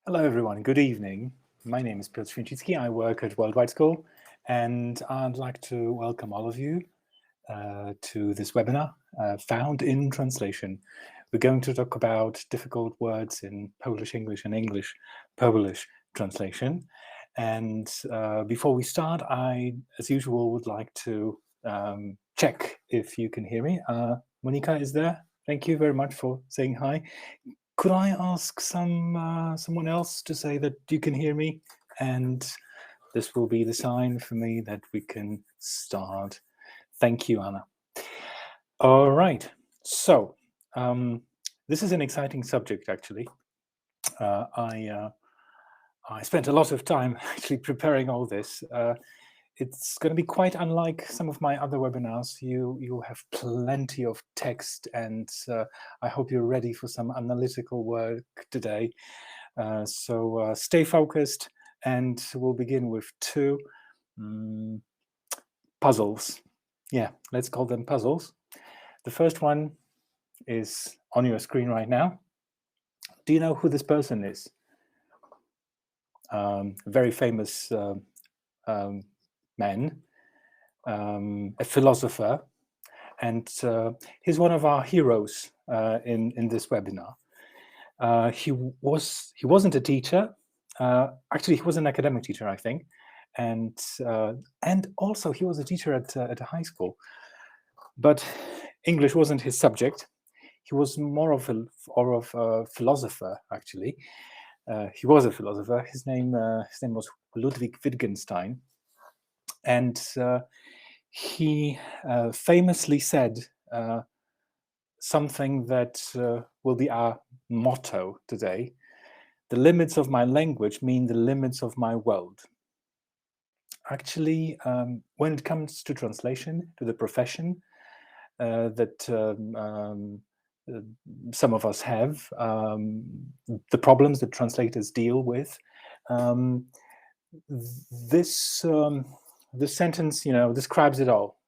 Hello, everyone. Good evening. My name is Piotr Święcicki. I work at Worldwide School, and I'd like to welcome all of you to this webinar, Found in Translation. We're going to talk about difficult words in Polish English and English Polish translation. And before we start, I, as usual, would like to check if you can hear me. Monica is there. Thank you very much for saying hi. Could I ask someone else to say that you can hear me? And this will be the sign for me that we can start. Thank you, Anna. All right. So this is an exciting subject, actually. I spent a lot of time actually preparing all this. It's going to be quite unlike some of my other webinars. You have plenty of text, and I hope you're ready for some analytical work today. So stay focused, and we'll begin with two puzzles. Yeah, let's call them puzzles. The first one is on your screen right now. Do you know who this person is? A very famous man, a philosopher, and he's one of our heroes in this webinar. He wasn't a teacher. Actually, he was an academic teacher, I think, and also he was a teacher at a high school. But English wasn't his subject. He was more of a philosopher, actually. He was a philosopher. His name was Ludwig Wittgenstein, and he famously said something that will be our motto today: the limits of my language mean the limits of my world. Actually, when it comes to translation, to the profession that some of us have, the problems that translators deal with, this sentence, describes it all.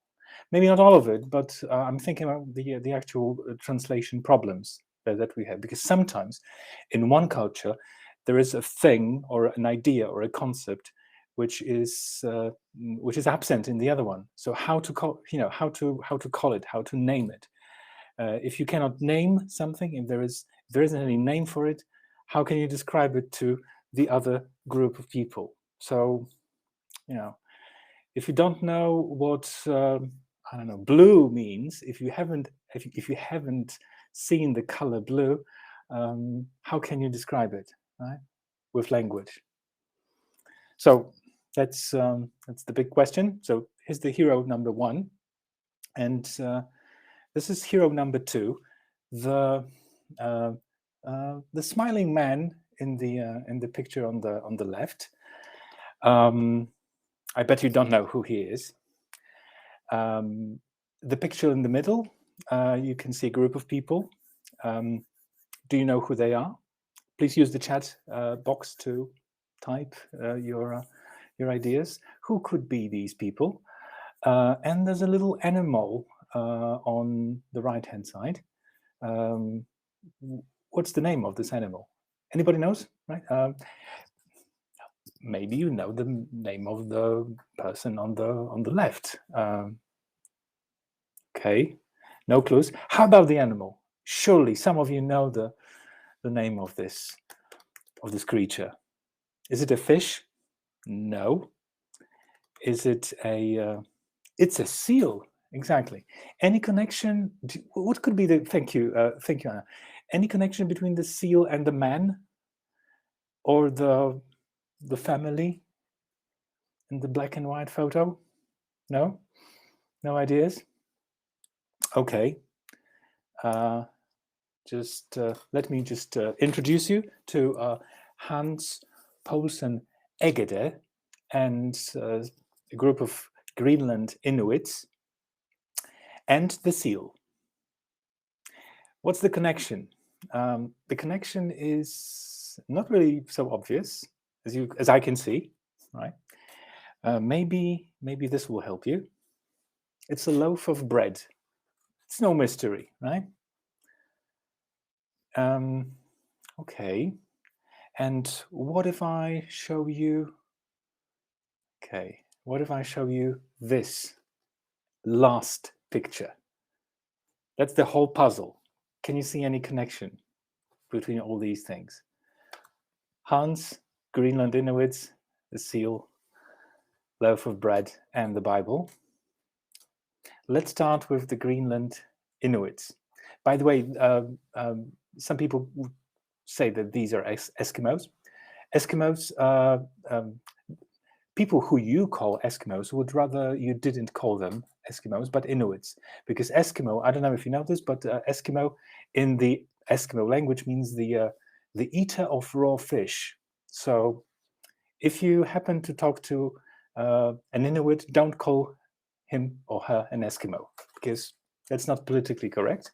Maybe not all of it, but I'm thinking about the actual translation problems that we have, because sometimes in one culture there is a thing or an idea or a concept which is absent in the other one. So how to call it, how to name it. If you cannot name something, if there isn't any name for it, how can you describe it to the other group of people? So, if you don't know what I don't know, blue means, if you haven't seen the color blue, how can you describe it, right? With language. So that's the big question. So here's the hero number one, and this is hero number two, the smiling man in the picture on the left. I bet you don't know who he is. The picture in the middle, you can see a group of people. Do you know who they are? Please use the chat box to type your ideas. Who could be these people? And there's a little animal on the right-hand side. What's the name of this animal? Anybody knows? Right? Maybe you know the name of the person on the left. Okay, no clues. How about the animal? Surely some of you know the name of this creature. Is it a fish? No. Is it a? It's a seal. Exactly. Any connection? What could be the? Thank you, Anna. Any connection between the seal and the man, or the family in the black and white photo? No, no ideas. Okay. Let me just introduce you to Hans Poulsen Egede and a group of Greenland Inuits and the seal. What's the connection? The connection is not really so obvious as I can see, right? Maybe this will help you. It's a loaf of bread. It's no mystery, right? Okay. And what if I show you, okay, what if I show you this last picture? That's the whole puzzle. Can you see any connection between all these things? Hans, Greenland Inuits, the seal, loaf of bread, and the Bible. Let's start with the Greenland Inuits. By the way, some people say that these are Eskimos. Eskimos, people who you call Eskimos would rather you didn't call them Eskimos, but Inuits. Because Eskimo, I don't know if you know this, but Eskimo in the Eskimo language means the eater of raw fish. So if you happen to talk to an Inuit, don't call him or her an Eskimo, because that's not politically correct.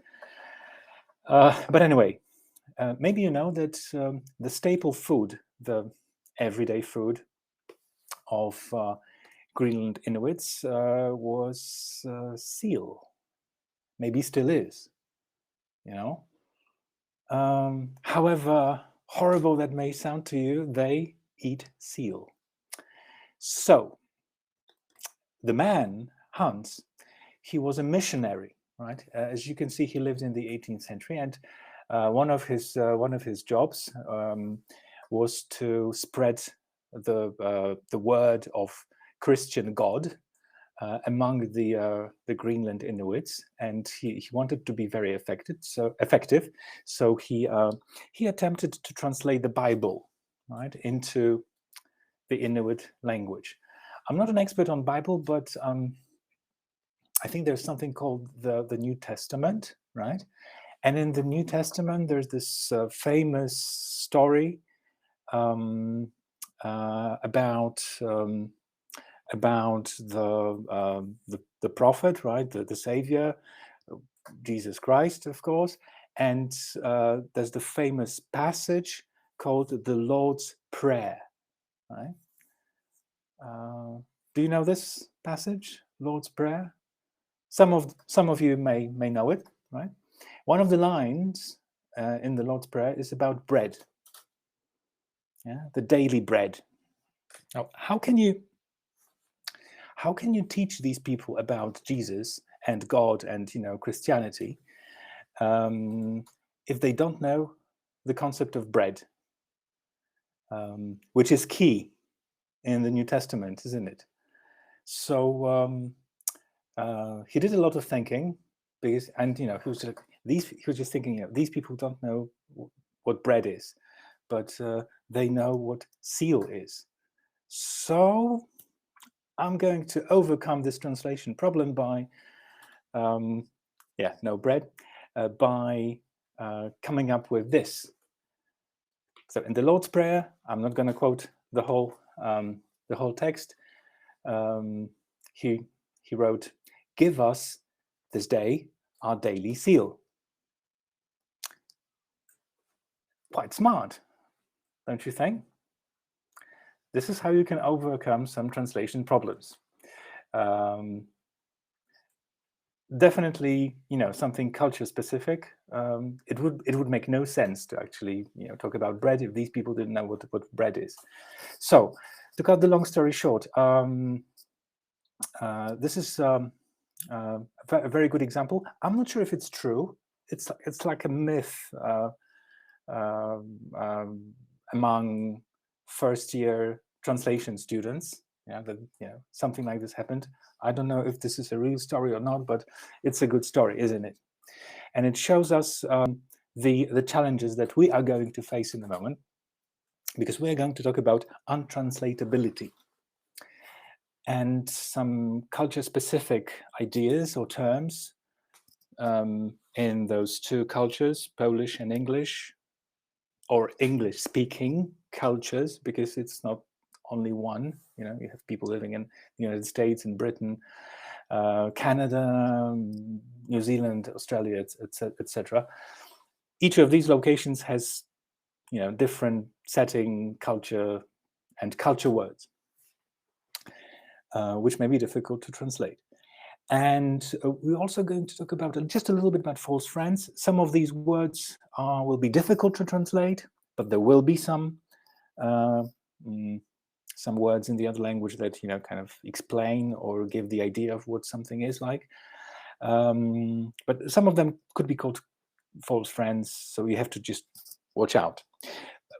But anyway, maybe you know that the staple food, the everyday food of Greenland Inuits was seal. Maybe still is, you know. However horrible that may sound to you, they eat seal. So the man, Hans, he was a missionary, right? As you can see, he lived in the 18th century, and one of his jobs was to spread the word of Christian God among the Greenland Inuits, and he wanted to be very effective. So he attempted to translate the Bible, right, into the Inuit language. I'm not an expert on Bible, but I think there's something called the New Testament, right? And in the New Testament, there's this famous story about the prophet, right? The Savior, Jesus Christ, of course. And there's the famous passage called the Lord's Prayer, right? Do you know this passage, Lord's Prayer? Some of you may know it, right? One of the lines in the Lord's Prayer is about bread. Yeah, the daily bread. Now, how can you teach these people about Jesus and God and Christianity if they don't know the concept of bread, which is key in the New Testament, isn't it? So he did a lot of thinking, because, and he was just thinking, these people don't know what bread is, but they know what seal is. So I'm going to overcome this translation problem by, no bread, by coming up with this. So in the Lord's Prayer, I'm not going to quote the whole text. He wrote, "Give us this day our daily seal." Quite smart, don't you think? This is how you can overcome some translation problems. Definitely, something culture specific. It would make no sense to actually, talk about bread if these people didn't know what bread is. So, to cut the long story short, this is a very good example. I'm not sure if it's true. It's like a myth among first-year translation students. That something like this happened. I don't know if this is a real story or not, but it's a good story, isn't it? And it shows us the challenges that we are going to face in a moment, because we are going to talk about untranslatability and some culture-specific ideas or terms in those two cultures, Polish and English, or English-speaking cultures, because it's not only one. You have people living in the United States, in Britain, Canada, New Zealand, Australia, etc. Each of these locations has, different setting, culture, and culture words, which may be difficult to translate. And we're also going to talk about just a little bit about false friends. Some of these words will be difficult to translate, but there will be some some words in the other language that kind of explain or give the idea of what something is like. But some of them could be called false friends, so you have to just watch out.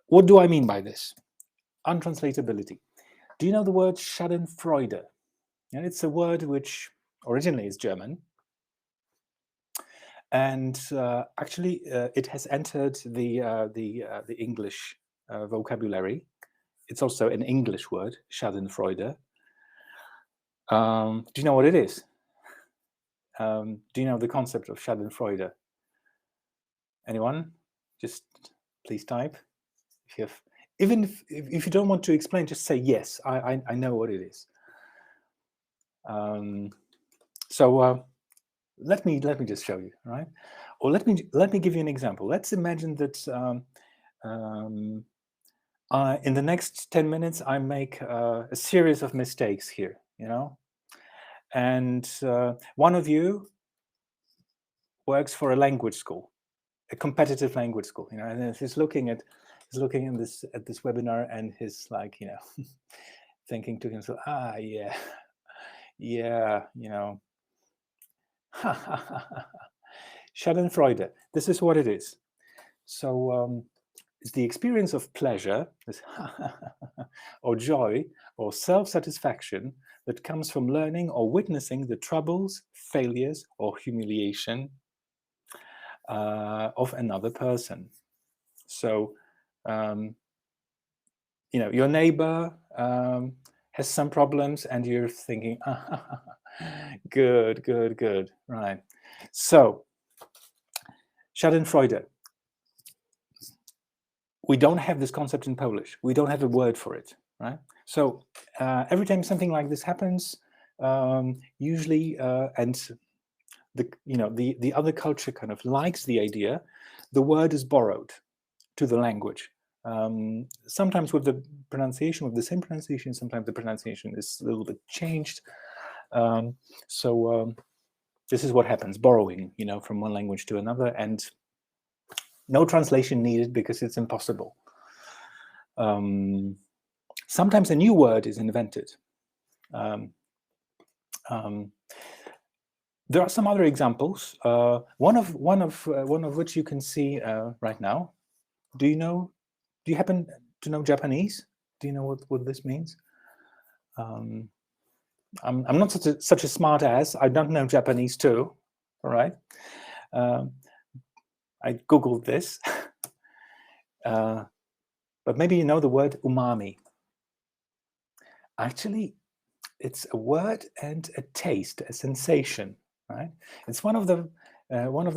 What do I mean by this? Untranslatability. Do you know the word Schadenfreude? And it's a word which originally is German, and actually it has entered the English vocabulary. It's also an English word, Schadenfreude. Do you know what it is? Do you know the concept of Schadenfreude? Anyone? Just please type. If you have, even if you don't want to explain, just say yes. I know what it is. So let me just show you, right? Or let me give you an example. Let's imagine that in the next 10 minutes I make a series of mistakes here, and one of you works for a language school, a competitive language school, and he's looking at this webinar, and he's like, thinking to himself, yeah, Schadenfreude. This is what it is. So it's the experience of pleasure, or joy, or self-satisfaction that comes from learning or witnessing the troubles, failures, or humiliation of another person. So, your neighbor has some problems, and you're thinking, good, right? So, Schadenfreude. We don't have this concept in Polish. We don't have a word for it, right? So every time something like this happens, usually, and the other culture kind of likes the idea, the word is borrowed to the language. Sometimes with the pronunciation, with the same pronunciation, sometimes the pronunciation is a little bit changed. So this is what happens, borrowing, from one language to another, and no translation needed because it's impossible. Sometimes a new word is invented. There are some other examples. One of which you can see right now. Do you happen to know Japanese? Do you know what this means? I'm not such a smart ass. I don't know Japanese too. All right. I googled this, but maybe you know the word umami. Actually, it's a word and a taste, a sensation, right? It's one of the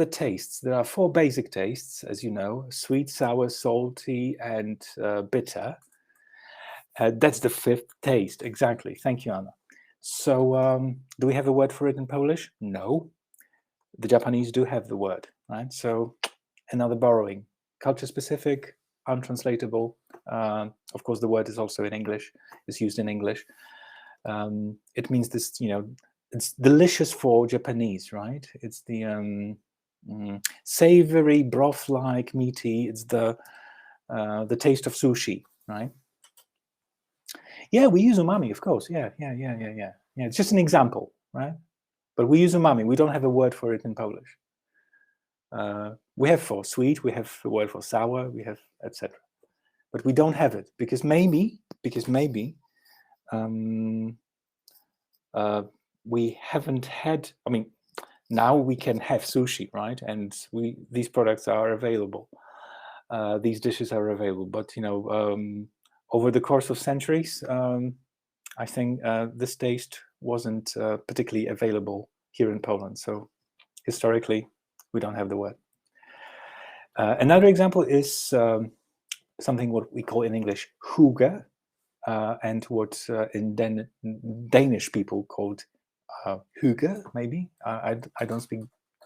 tastes. There are 4 basic tastes, as you know: sweet, sour, salty, and bitter. That's the 5th taste, exactly. Thank you, Anna. So, do we have a word for it in Polish? No. The Japanese do have the word, right? So, another borrowing, culture-specific, untranslatable. Of course, the word is also in English. It's used in English. It means this, it's delicious for Japanese, right? It's the savory, broth-like, meaty. It's the taste of sushi, right? Yeah, we use umami, of course. Yeah. It's just an example, right? But we use umami. We don't have a word for it in Polish. We have for sweet, we have a word for sour, we have etc. But we don't have it because maybe we haven't had. I mean, now we can have sushi, right? And these products are available. These dishes are available. But over the course of centuries, I think this taste wasn't particularly available here in Poland. So historically, we don't have the word. Another example is something what we call in English hygge, and what in Danish people called hygge, maybe. I don't speak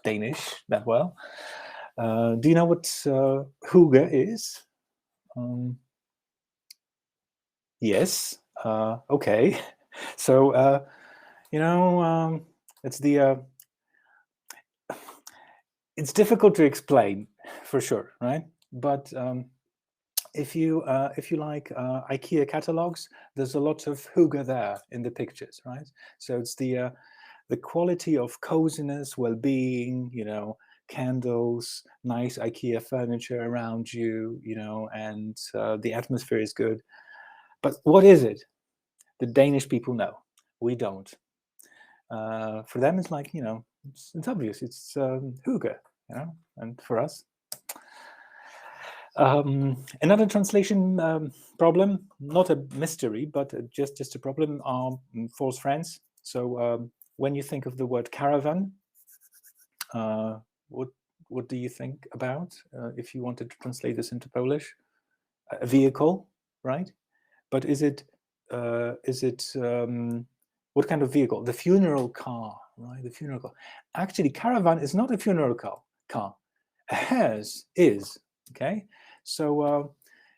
Danish that well. Do you know what hygge is? Yes. Okay. So, it's the... it's difficult to explain, for sure, right? But if you like IKEA catalogs, there's a lot of hygge there in the pictures, right? So it's the quality of coziness, well-being, you know, candles, nice IKEA furniture around you, you know, and the atmosphere is good. But what is it? The Danish people know. We don't. For them, it's like, you know, it's obvious. It's hygge, you know, and for us. Another translation problem, not a mystery, but just a problem, are false friends. So when you think of the word caravan, what do you think about if you wanted to translate this into Polish? A vehicle, right? But is it what kind of vehicle? The funeral car, right? The funeral car. Actually, caravan is not a funeral car. A hearse is, okay? So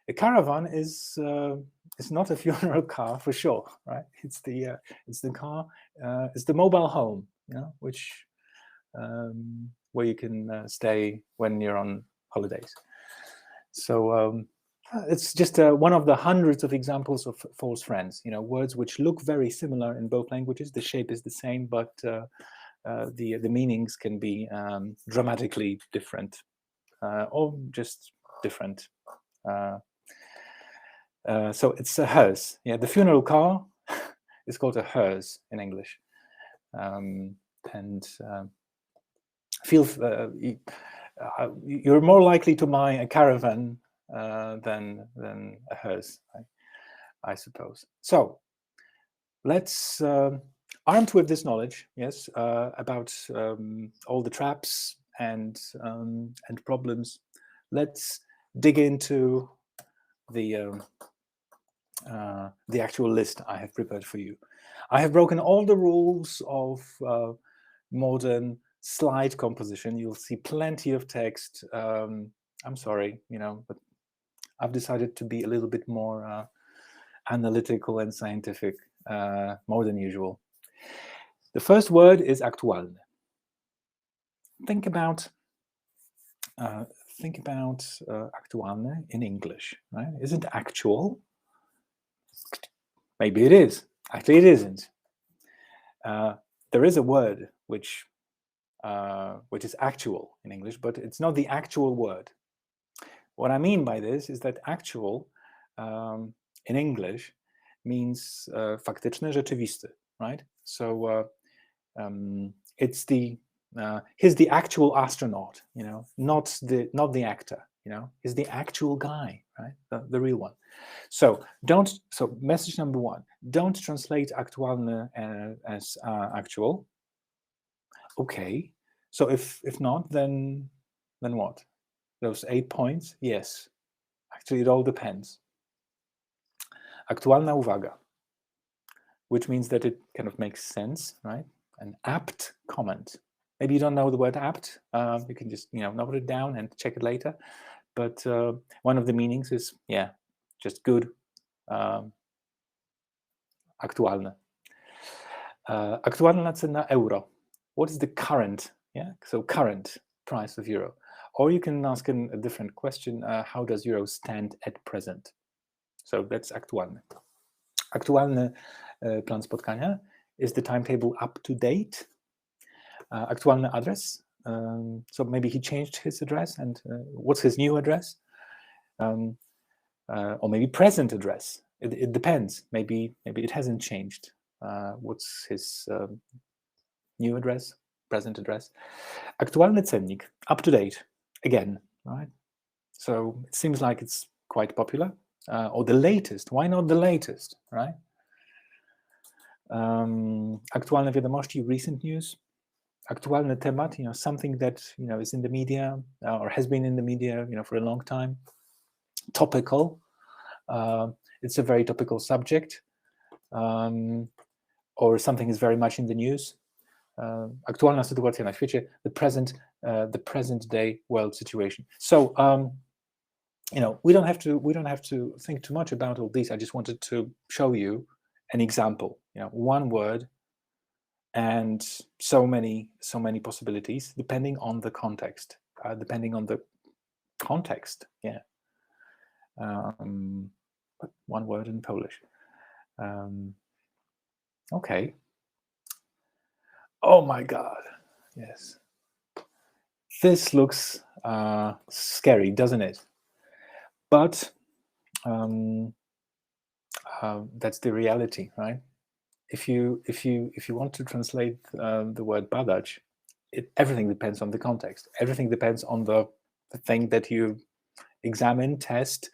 a caravan is not a funeral car for sure, right? It's the car, it's the mobile home, you know, which where you can stay when you're on holidays. So it's just one of the hundreds of examples of false friends. You know, words which look very similar in both languages. The shape is the same, but the meanings can be dramatically different, or just different. So it's a hearse. Yeah, the funeral car is called a hearse in English, and feel you're more likely to buy a caravan than a hearse, I suppose. So let's, armed with this knowledge, yes, about all the traps and problems, let's dig into the actual list I have prepared for you. I have broken all the rules of modern slide composition. You'll see plenty of text. I'm sorry, you know, but I've decided to be a little bit more analytical and scientific, more than usual. The first word is aktualny. Think about aktualny in English, right? Isn't actual? Maybe it is. Actually, it isn't. There is a word which is actual in English, but it's not the actual word. What I mean by this is that actual in English means faktyczny, rzeczywisty, right? So it's he's the actual astronaut, you know, not the actor, you know, he's the actual guy, right? The real one. So message number one: don't translate aktualny as actual. Okay, so if not, then what? Those 8 points? Yes. Actually, it all depends. Aktualna uwaga, which means that it kind of makes sense, right? An apt comment. Maybe you don't know the word apt. You can just, you know, note it down and check it later. But one of the meanings is, yeah, just good. Aktualne. Aktualna cena euro. What is the current? Yeah, so current price of euro. Or you can ask a different question. How does euro stand at present? So that's aktualny. Aktualny plan spotkania is the timetable up to date. Aktualny adres. So maybe he changed his address, and what's his new address? Or maybe present address. It depends. Maybe it hasn't changed. What's his new address, present address? Aktualny cennik, up to date, again, right? So it seems like it's quite popular. Or the latest. Why not the latest, right? Aktualne wiadomości, recent news. Aktualny temat, you know, something that, you know, is in the media or has been in the media, you know, for a long time. Topical. It's a very topical subject. Or something is very much in the news. Aktualna sytuacja na świecie, the present day world situation. So you know, we don't have to think too much about all these. I just wanted to show you an example. You know, one word and so many possibilities depending on the context. Yeah. But one word in Polish. Okay. Oh my God. Yes. This looks scary, doesn't it? But that's the reality, right? If you want to translate the word badać, everything depends on the context. Everything depends on the thing that you examine, test,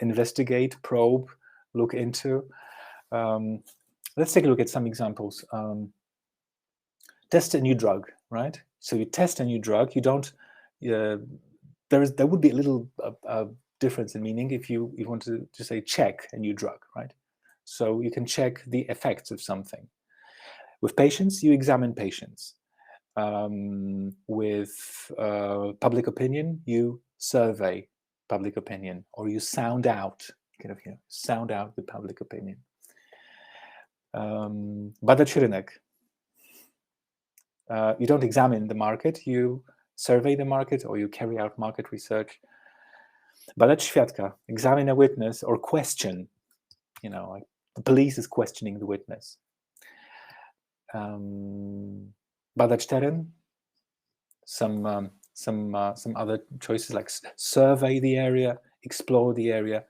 investigate, probe, look into. Let's take a look at some examples. Test a new drug, right? So you test a new drug. You don't. There would be a little difference in meaning if you want to say check a new drug, right? So you can check the effects of something. With patients, you examine patients. With public opinion, you survey public opinion, or you sound out, sound out the public opinion. Badać rynek. You don't examine the market, you survey the market, or you carry out market research. Badać świadka, examine a witness or question. Like the police is questioning the witness. Badać teren. Some other choices like survey the area, explore the area,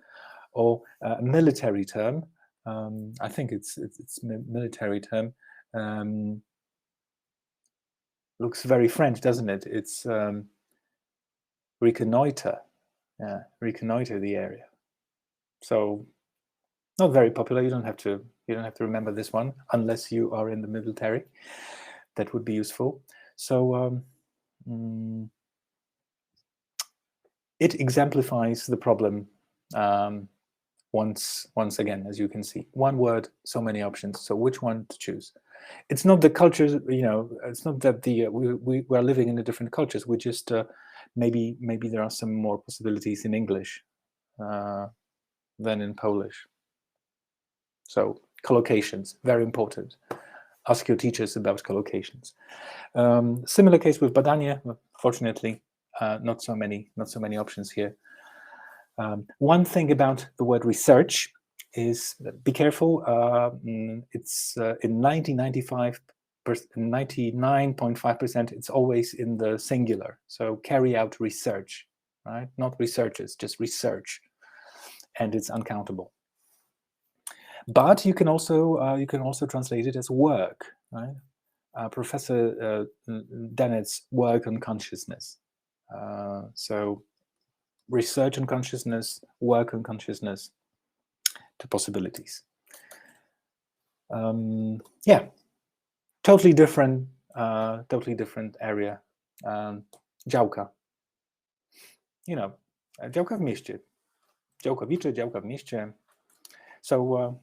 or a military term. I think it's military term. Looks very French, doesn't it? It's reconnoiter. Yeah, reconnoiter the area. So not very popular. You don't have to remember this one unless you are in the military. That would be useful. So it exemplifies the problem once again, as you can see. One word, so many options. So which one to choose? It's not the cultures, it's not that we are living in the different cultures. We just maybe there are some more possibilities in English than in Polish. So collocations, very important. Ask your teachers about collocations. Similar case with badanie. Fortunately, not so many options here. One thing about the word research is be careful. It's in 99.5%, it's always in the singular. So carry out research, right? Not researchers, just research, and it's uncountable. But you can also translate it as work, right? Professor Dennett's work on consciousness. So research on consciousness, work on consciousness, to possibilities. Yeah, totally different area. Działka. Działka w mieście. Działkowicze, działka w mieście. So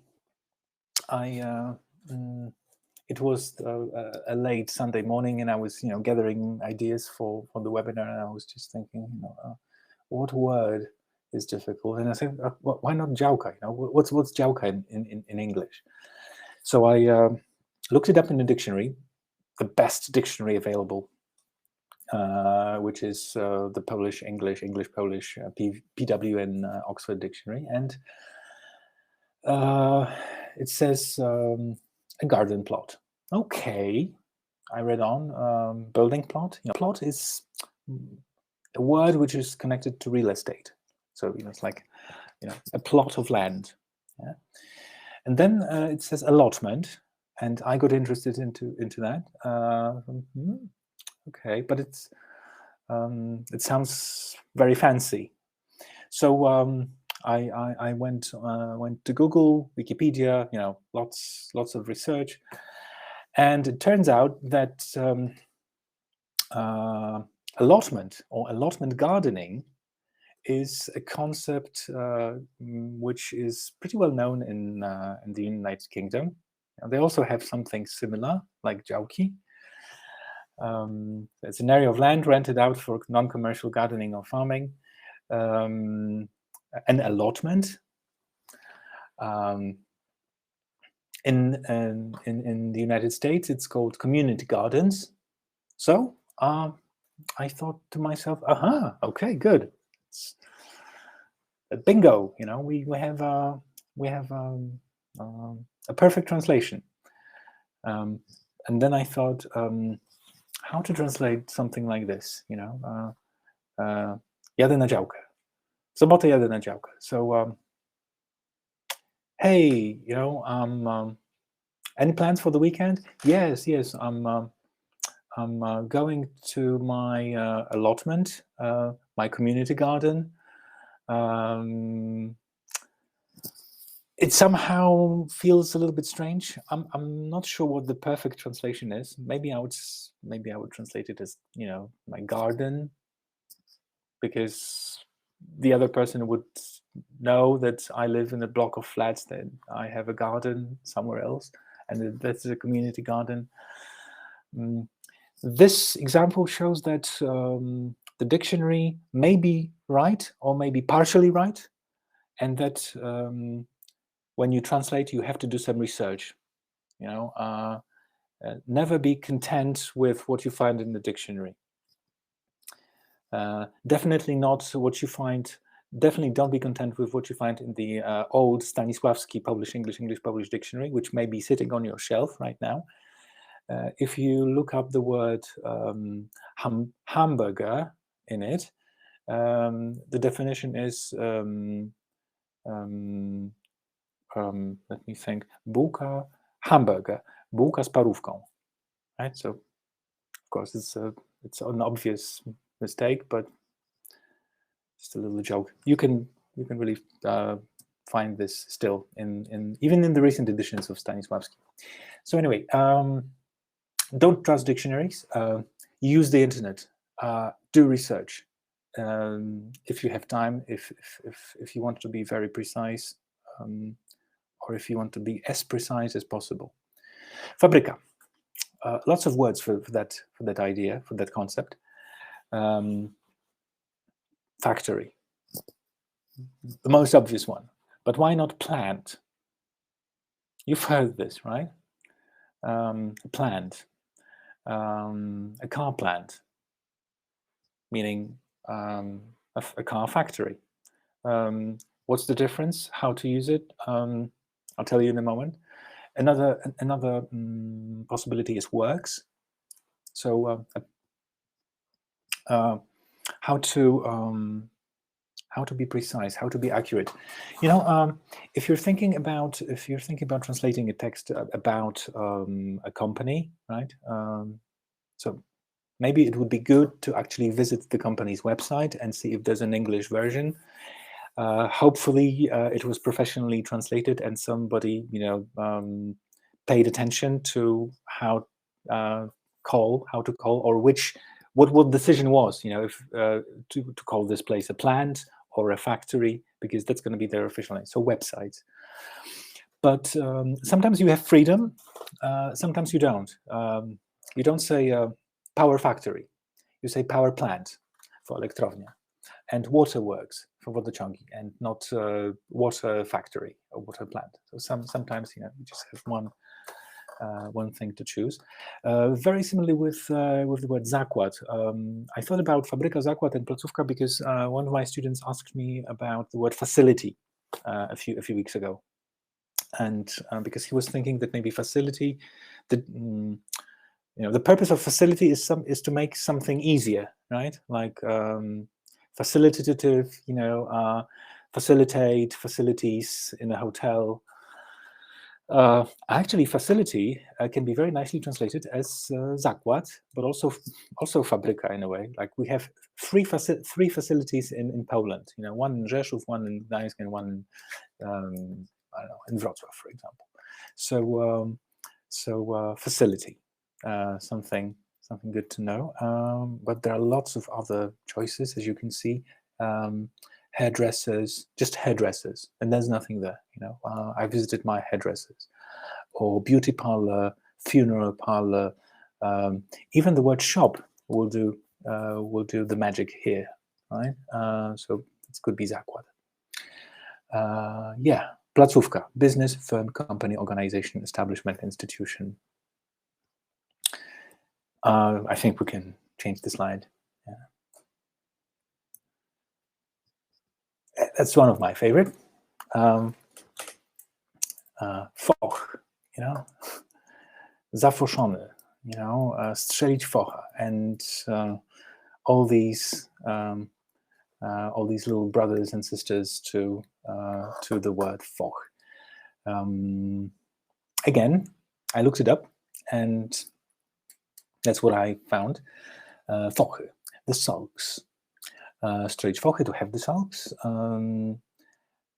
it was a late Sunday morning, and I was, gathering ideas for the webinar, and I was just thinking, what word is difficult? And I said, why not działka? What's działka in English? So I looked it up in the dictionary, the best dictionary available, which is the Polish English Polish PWN Oxford Dictionary, and it says a garden plot. Okay, I read on. Building plot. Plot is a word which is connected to real estate. So it's like a plot of land. Yeah? And then it says allotment, and I got interested into that. Okay, but it sounds very fancy. So I went to Google, Wikipedia, lots of research, and it turns out that allotment or allotment gardening is a concept which is pretty well known in the United Kingdom. And they also have something similar, like działki. It's an area of land rented out for non-commercial gardening or farming. An allotment. In the United States, it's called community gardens. So I thought to myself, okay, good. bingo, we have a perfect translation. And then I thought, how to translate something like this, jadę na działkę. W sobotę jadę na działkę. So, hey, any plans for the weekend? Yes, I'm going to my allotment, my community garden. It somehow feels a little bit strange. I'm not sure what the perfect translation is. Maybe I would translate it as my garden, because the other person would know that I live in a block of flats, that I have a garden somewhere else, and that's a community garden. This example shows that the dictionary may be right or maybe partially right, and that when you translate, you have to do some research. Never be content with what you find in the dictionary. Definitely not what you find. Definitely don't be content with what you find in the old Stanisławski Polish English Polish dictionary, which may be sitting on your shelf right now. If you look up the word hamburger in it, the definition is let me think, bułka, hamburger, bułka z parówką, right? So, of course, it's an obvious mistake, but just a little joke. You can really find this still in even in the recent editions of Stanisławski. So anyway, don't trust dictionaries. Use the internet. Do research. If you have time, if you want to be very precise, or if you want to be as precise as possible. Fabryka. Lots of words for that idea, for that concept. Factory. The most obvious one. But why not plant? You've heard this, right? Plant. A car plant, meaning a car factory. What's the difference? How to use it? I'll tell you in a moment. Another possibility is works. So how to be precise, how to be accurate. If you're thinking about translating a text about a company, right? So maybe it would be good to actually visit the company's website and see if there's an English version. Hopefully, it was professionally translated and somebody, paid attention to how to call, or what decision was, if to call this place a plant or a factory, because that's going to be their official name. So websites. But sometimes you have freedom, sometimes you don't. You don't say power factory, you say power plant for elektrownia, and waterworks for wodociągi, and not water factory or water plant. So sometimes you just have one thing to choose. Very similarly with the word zakład. I thought about fabryka, zakład, and placówka because one of my students asked me about the word facility a few weeks ago, and because he was thinking that maybe facility, the purpose of facility is to make something easier, right? Like facilitative, facilitate, facilities in a hotel. Actually, facility can be very nicely translated as zakład, but also fabryka in a way. Like we have three facilities in Poland. One in Rzeszów, one in Gdańsk, and one I don't know, in Wrocław, for example. So facility, something good to know. But there are lots of other choices, as you can see. Hairdressers, just hairdressers, and there's nothing there. I visited my hairdressers, or beauty parlor, funeral parlor. Even the word shop will do the magic here, right? So it could be zakład. Yeah, placówka, business, firm, company, organization, establishment, institution. I think we can change the slide. Yeah. That's one of my favorite. Foch, you know, zafoszony, you know, strzelić focha, and all these little brothers and sisters to the word foch. Again, I looked it up, and that's what I found. Fochy, the sulks. Strzelić fochy, to have the sulks.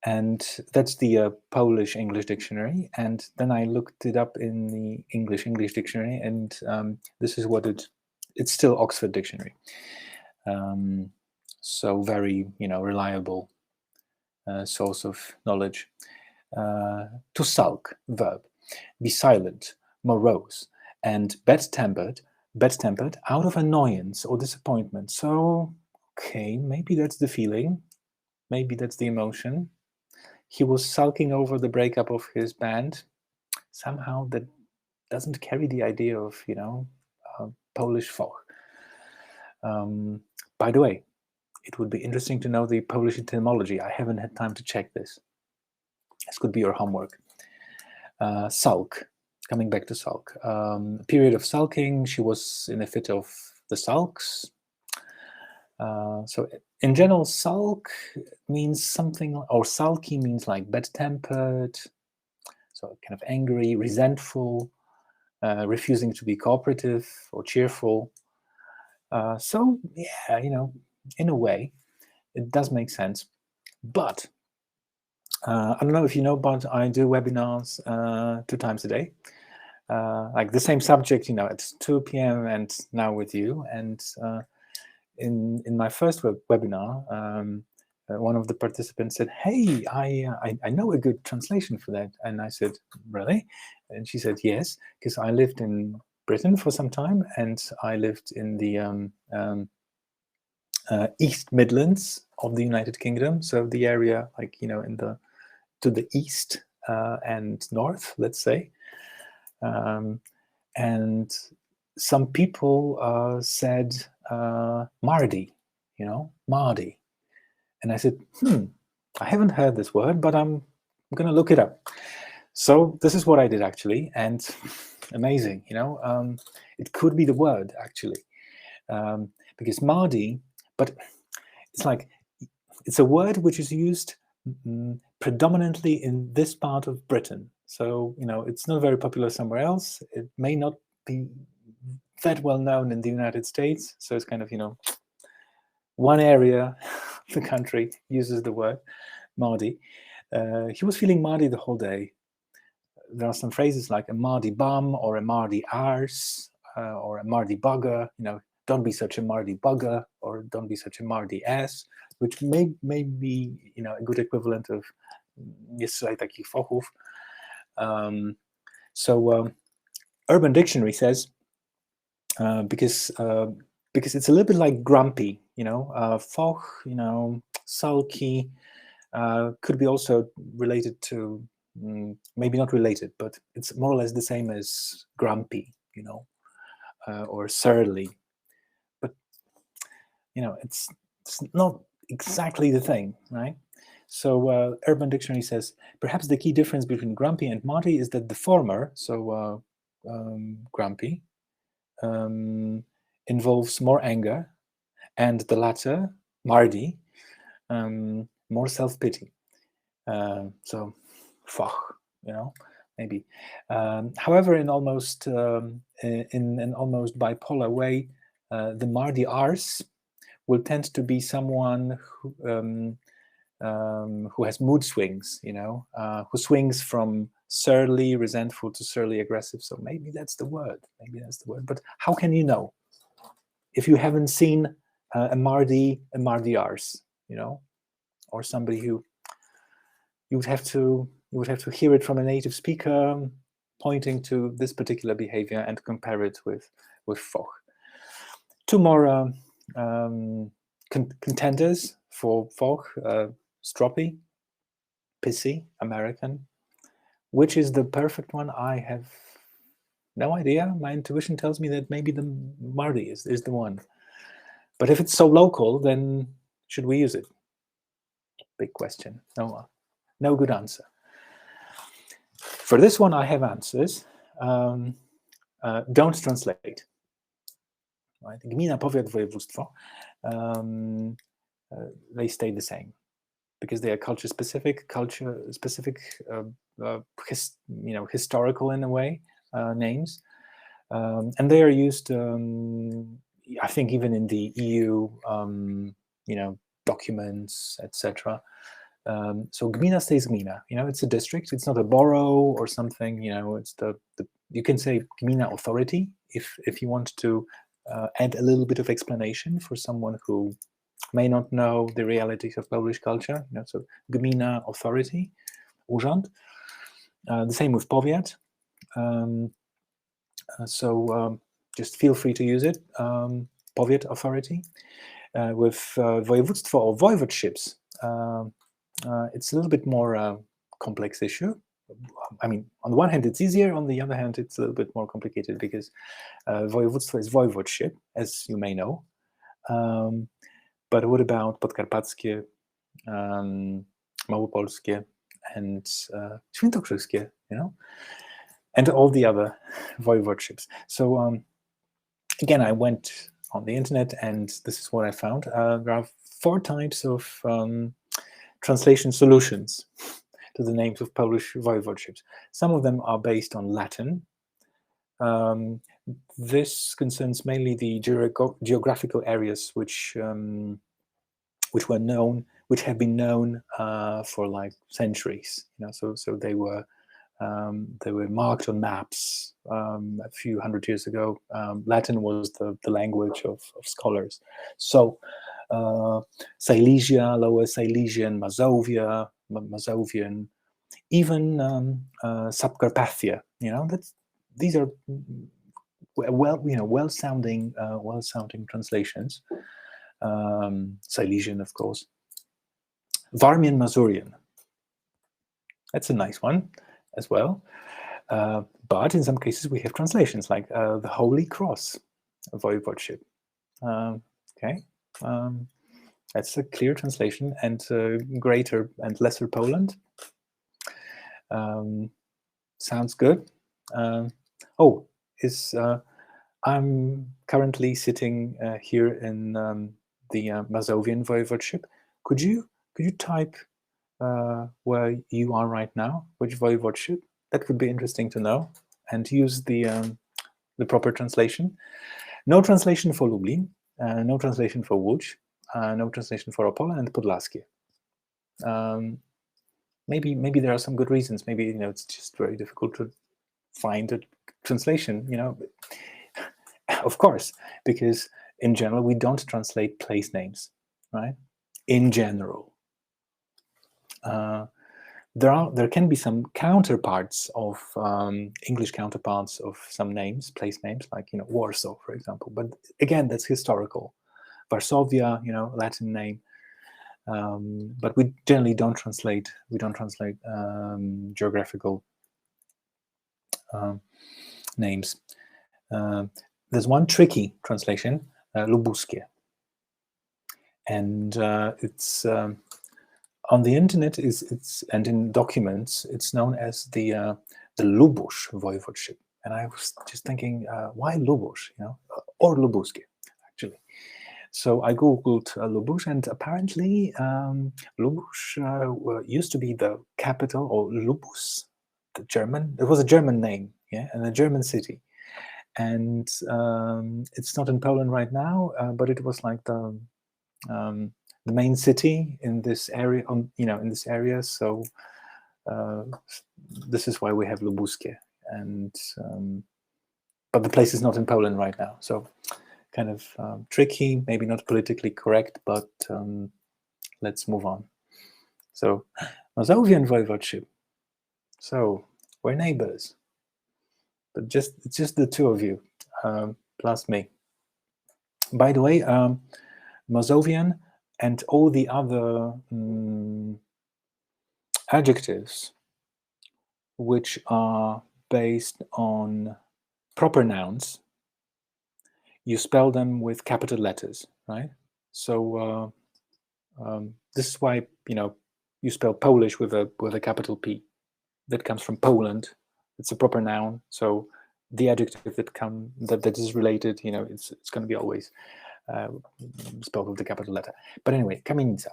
And that's the Polish English dictionary. And then I looked it up in the English dictionary, and this is what it's still Oxford Dictionary. So very, reliable source of knowledge. To sulk, verb. Be silent, morose, and bad-tempered, out of annoyance or disappointment. So, okay, maybe that's the feeling. Maybe that's the emotion. He was sulking over the breakup of his band. Somehow that doesn't carry the idea of, Polish folk. By the way, it would be interesting to know the Polish etymology. I haven't had time to check this. This could be your homework. Sulk, coming back to sulk. Period of sulking, she was in a fit of the sulks. So in general, sulk means something, or sulky means like bad-tempered, so kind of angry, resentful, refusing to be cooperative or cheerful. So yeah, in a way, it does make sense. But I don't know if you know, but I do webinars 2 times a day. Like the same subject, at 2 p.m. and now with you. And in my first webinar, one of the participants said, "Hey, I know a good translation for that." And I said, "Really?" And she said, "Yes, because I lived in Britain for some time, and I lived in the East Midlands of the United Kingdom, so the area to the east and north, let's say. And some people said Mardi, Mardi." And I said, I haven't heard this word, but I'm going to look it up. So this is what I did, actually. And amazing, it could be the word, actually. Because Mardi, but it's a word which is used predominantly in this part of Britain. So, it's not very popular somewhere else. It may not be that well known in the United States. So it's kind of, one area of the country uses the word Mardi. He was feeling Mardi the whole day. There are some phrases like a Mardi bum or a Mardi arse or a Mardi bugger, don't be such a Mardi bugger, or don't be such a Mardi ass, which may be a good equivalent of nie strzelaj takich fochów. So Urban Dictionary says, because it's a little bit like grumpy, foch, sulky, could be also related to, maybe not related, but it's more or less the same as grumpy, or surly. But it's not exactly the thing, right? So Urban Dictionary says, perhaps the key difference between grumpy and Mardi is that the former, so grumpy, involves more anger, and the latter, Mardi, more self-pity. So, foch, maybe. However, in almost in an almost bipolar way, the Mardi arse will tend to be someone who has mood swings, who swings from surly, resentful to surly aggressive. So maybe that's the word. But how can you know if you haven't seen a Mardi arse, or somebody who you would have to hear it from a native speaker pointing to this particular behavior and compare it with foch. 2 more contenders for foch: stroppy, pissy, American. Which is the perfect one? I have no idea. My intuition tells me that maybe the Mardi is the one. But if it's so local, then should we use it? Big question. No good answer. For this one, I have answers. Don't translate. Right? Gmina, powiat, województwo, they stay the same because they are culture specific, historical in a way names, and they are used. I think even in the EU, documents, etc. So gmina stays gmina. It's a district. It's not a borough or something. It's the you can say gmina authority if you want to add a little bit of explanation for someone who may not know the realities of Polish culture. So gmina authority, urząd. The same with powiat. Just feel free to use it. Powiat authority. With województwo or voivodeships, it's a little bit more complex issue. I mean, on the one hand, it's easier. On the other hand, it's a little bit more complicated because województwo is voivodeship, as you may know. But what about podkarpackie, małopolskie, and świętokrzyskie, and all the other voivodeships? So again, I went on the internet, and this is what I found. There are 4 types of translation solutions to the names of Polish voivodeships. Some of them are based on Latin. This concerns mainly the geographical areas which have been known for like centuries. So they were marked on maps a few hundred years ago. Latin was the language of scholars. So Silesia, Lower Silesian, Mazovian, even Subcarpathia. These are well-sounding translations. Silesian, of course. Warmian Mazurian. That's a nice one as well. But in some cases we have translations like the Holy Cross voivodeship. Okay, that's a clear translation. And Greater and Lesser Poland. Sounds good. I'm currently sitting here in the Mazovian voivodeship. Could you type where you are right now, which voivodeship? That would be interesting to know, and use the proper translation. No translation for Lublin, no translation for Łódź, no translation for Opole and Podlaskie. Maybe there are some good reasons. Maybe it's just very difficult to find a translation. Of course, because in general we don't translate place names, right? In general. There can be some counterparts of English counterparts of some names, place names, like Warsaw, for example. But again, that's historical. Varsovia, Latin name. But we generally don't translate. We don't translate geographical names. There's one tricky translation, lubuskie, and it's. On the internet and in documents, it's known as the Lubusz voivodeship. And I was just thinking, why Lubusz, or lubuskie, actually. So I googled Lubusz, and apparently Lubusz used to be the capital, or Lubus, the German. It was a German name, and a German city. And it's not in Poland right now, but it was like the main city in this area, in this area. So this is why we have Lubuskie, and but the place is not in Poland right now. So kind of tricky, maybe not politically correct, but let's move on. So Mazovian voivodeship. So we're neighbors, but it's just the two of you plus me. By the way, Mazovian and all the other adjectives which are based on proper nouns, you spell them with capital letters, right? So this is why you spell Polish with a capital P. That comes from Poland. It's a proper noun, so the adjective that is related, it's going to be always spelled with the capital letter. But anyway, kamienica.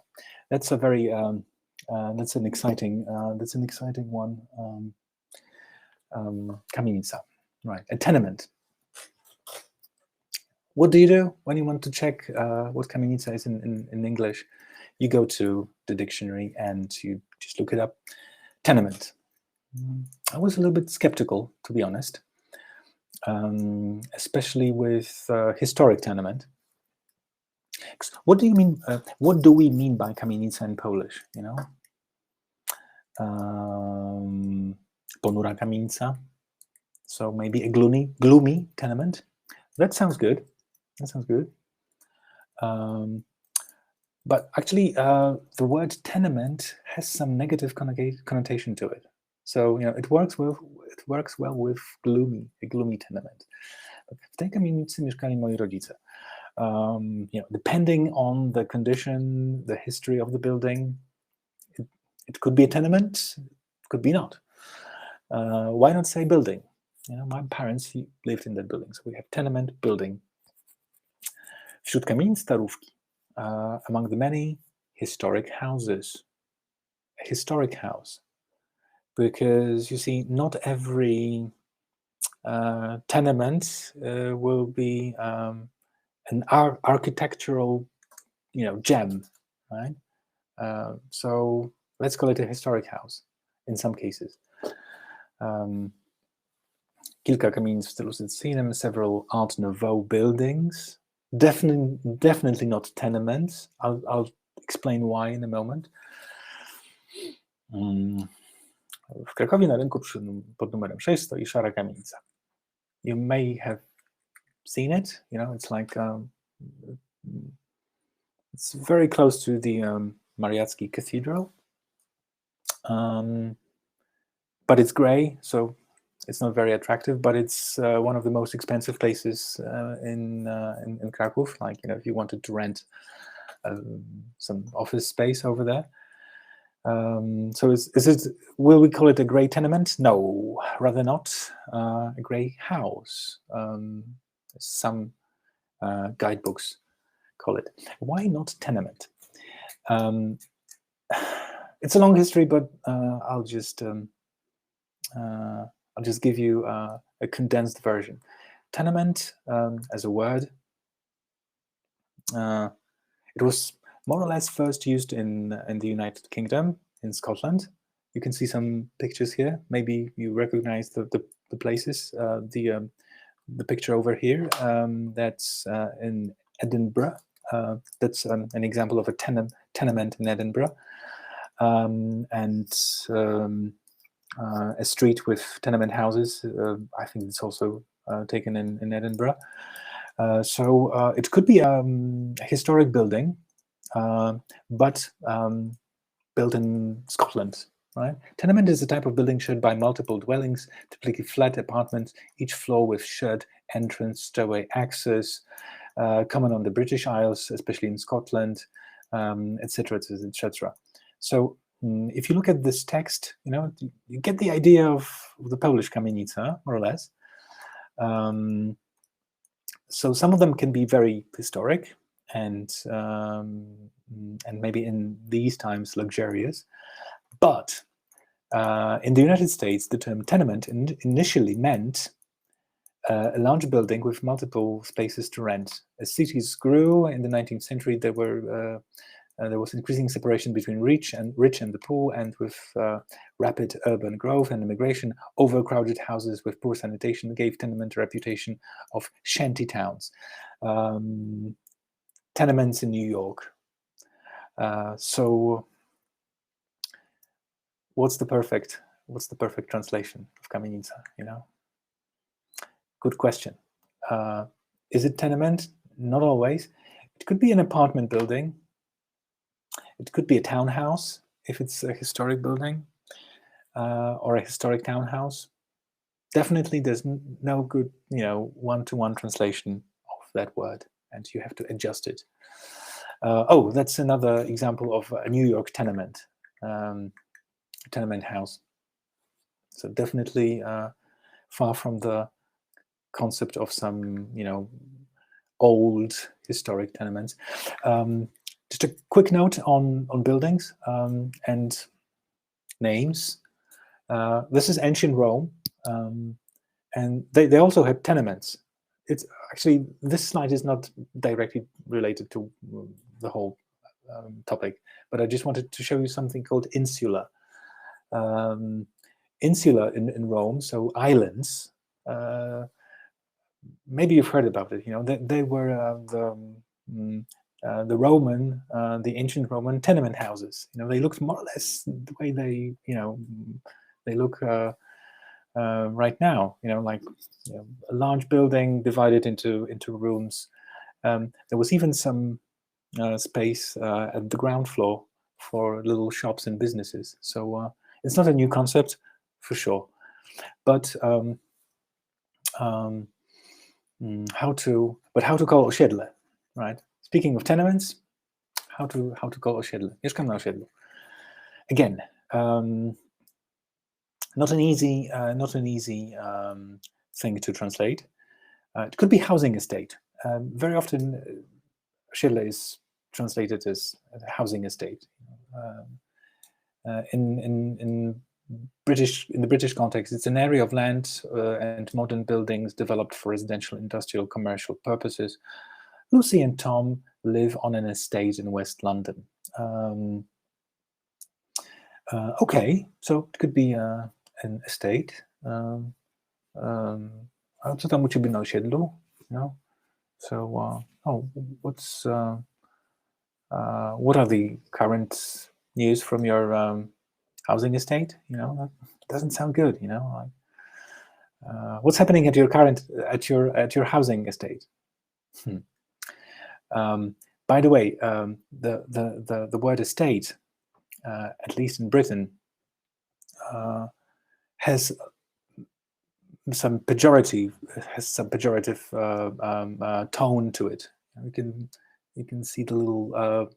That's a very that's an exciting one. Kamienica, right? A tenement. What do you do when you want to check what kamienica is in English? You go to the dictionary and you just look it up. Tenement. I was a little bit skeptical, to be honest, especially with historic tenement. What do you mean? What do we mean by kamienica in Polish? Ponura kamienica. So maybe a gloomy tenement. That sounds good. That sounds good. But actually, the word tenement has some negative connotation to it. So it works well with a gloomy tenement. W tej kamienicy mieszkali moi rodzice. Depending on the condition, the history of the building, it could be a tenement, it could be not. Why not say building? My parents lived in that building, so we have tenement, building. Wśród kamienic Starówki, among the many historic houses. A historic house, because you see, not every tenement will be an architectural, gem, right? So let's call it a historic house in some cases. Kilka kamienic w stylu secesyjnym, several Art Nouveau buildings. Definitely not tenements. I'll explain why in a moment. W Krakowie na rynku pod numerem 6 stoi szara kamienica. You may have seen it. It's like it's very close to the Mariacki Cathedral, but it's grey, so it's not very attractive. But it's one of the most expensive places in Kraków. Like if you wanted to rent some office space over there. So will we call it a grey tenement? No, rather not. A grey house. Some guidebooks call it. Why not tenement? It's a long history, but I'll just give you a condensed version. Tenement, as a word, it was more or less first used in the United Kingdom, in Scotland. You can see some pictures here. Maybe you recognize the places. The picture over here, that's in Edinburgh. That's an example of a tenement in Edinburgh, and a street with tenement houses. I think it's also taken in Edinburgh. So it could be a historic building, but built in Scotland, right? Tenement is a type of building shared by multiple dwellings, typically flat apartments, each floor with shared entrance, stairway access, common on the British Isles, especially in Scotland, etc., etc. So if you look at this text, you get the idea of the Polish kamienica, more or less. So some of them can be very historic and maybe in these times luxurious, but in the United States, the term tenement initially meant a large building with multiple spaces to rent. As cities grew in the 19th century, there was increasing separation between rich and the poor, and with rapid urban growth and immigration, overcrowded houses with poor sanitation gave tenement a reputation of shanty towns. Tenements in New York. So what's the perfect translation of kamienica? Good question. Is it tenement? Not always. It could be an apartment building. It could be a townhouse if it's a historic building, or a historic townhouse. Definitely, there's no good, one-to-one translation of that word, and you have to adjust it. Oh, that's another example of a New York tenement. tenement house. So definitely far from the concept of some, old historic tenements. Just a quick note on buildings and names. This is ancient Rome, and they also had tenements. It's actually, this slide is not directly related to the whole topic, but I just wanted to show you something called insula. Insula in Rome, so islands. Maybe you've heard about it. They were the Roman, the ancient Roman tenement houses. They looked more or less the way they look right now. Like a large building divided into rooms. There was even some space at the ground floor for little shops and businesses. So it's not a new concept, for sure. But how to call osiedle, right? Speaking of tenements, how to call osiedle. Mieszkam na osiedlu. Again, not an easy thing to translate. It could be housing estate. Very often, osiedle is translated as a housing estate. In the British context, it's an area of land and modern buildings developed for residential, industrial, commercial purposes. Lucy and Tom live on an estate in West London. Okay, so it could be an estate. A co tam u ciebie na osiedlu? So, what are the current news from your housing estate? That doesn't sound good. What's happening at your housing estate? By the way, the word estate, at least in Britain, has some pejorative tone to it. You can see the little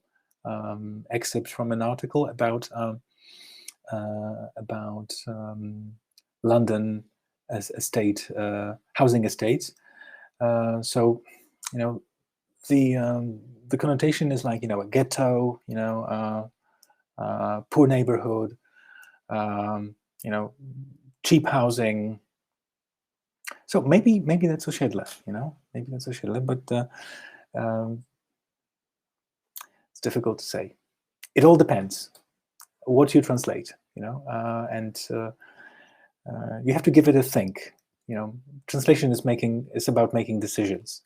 excerpt from an article about London as estate, housing estates. So the connotation is like a ghetto, poor neighborhood, cheap housing. So maybe that's osiedle, maybe that's osiedle, but it's difficult to say. It all depends what you translate, and you have to give it a think. Translation is about making decisions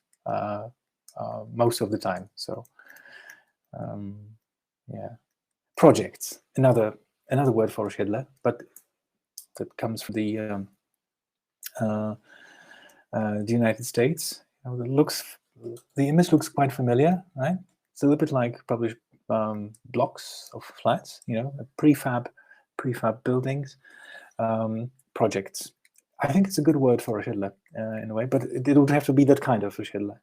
most of the time. So yeah, projects, another word for osiedle, but that comes from the United States. The image looks quite familiar, right? It's a little bit like published blocks of flats, prefab buildings, projects. I think it's a good word for osiedle in a way, but it would have to be that kind of osiedle.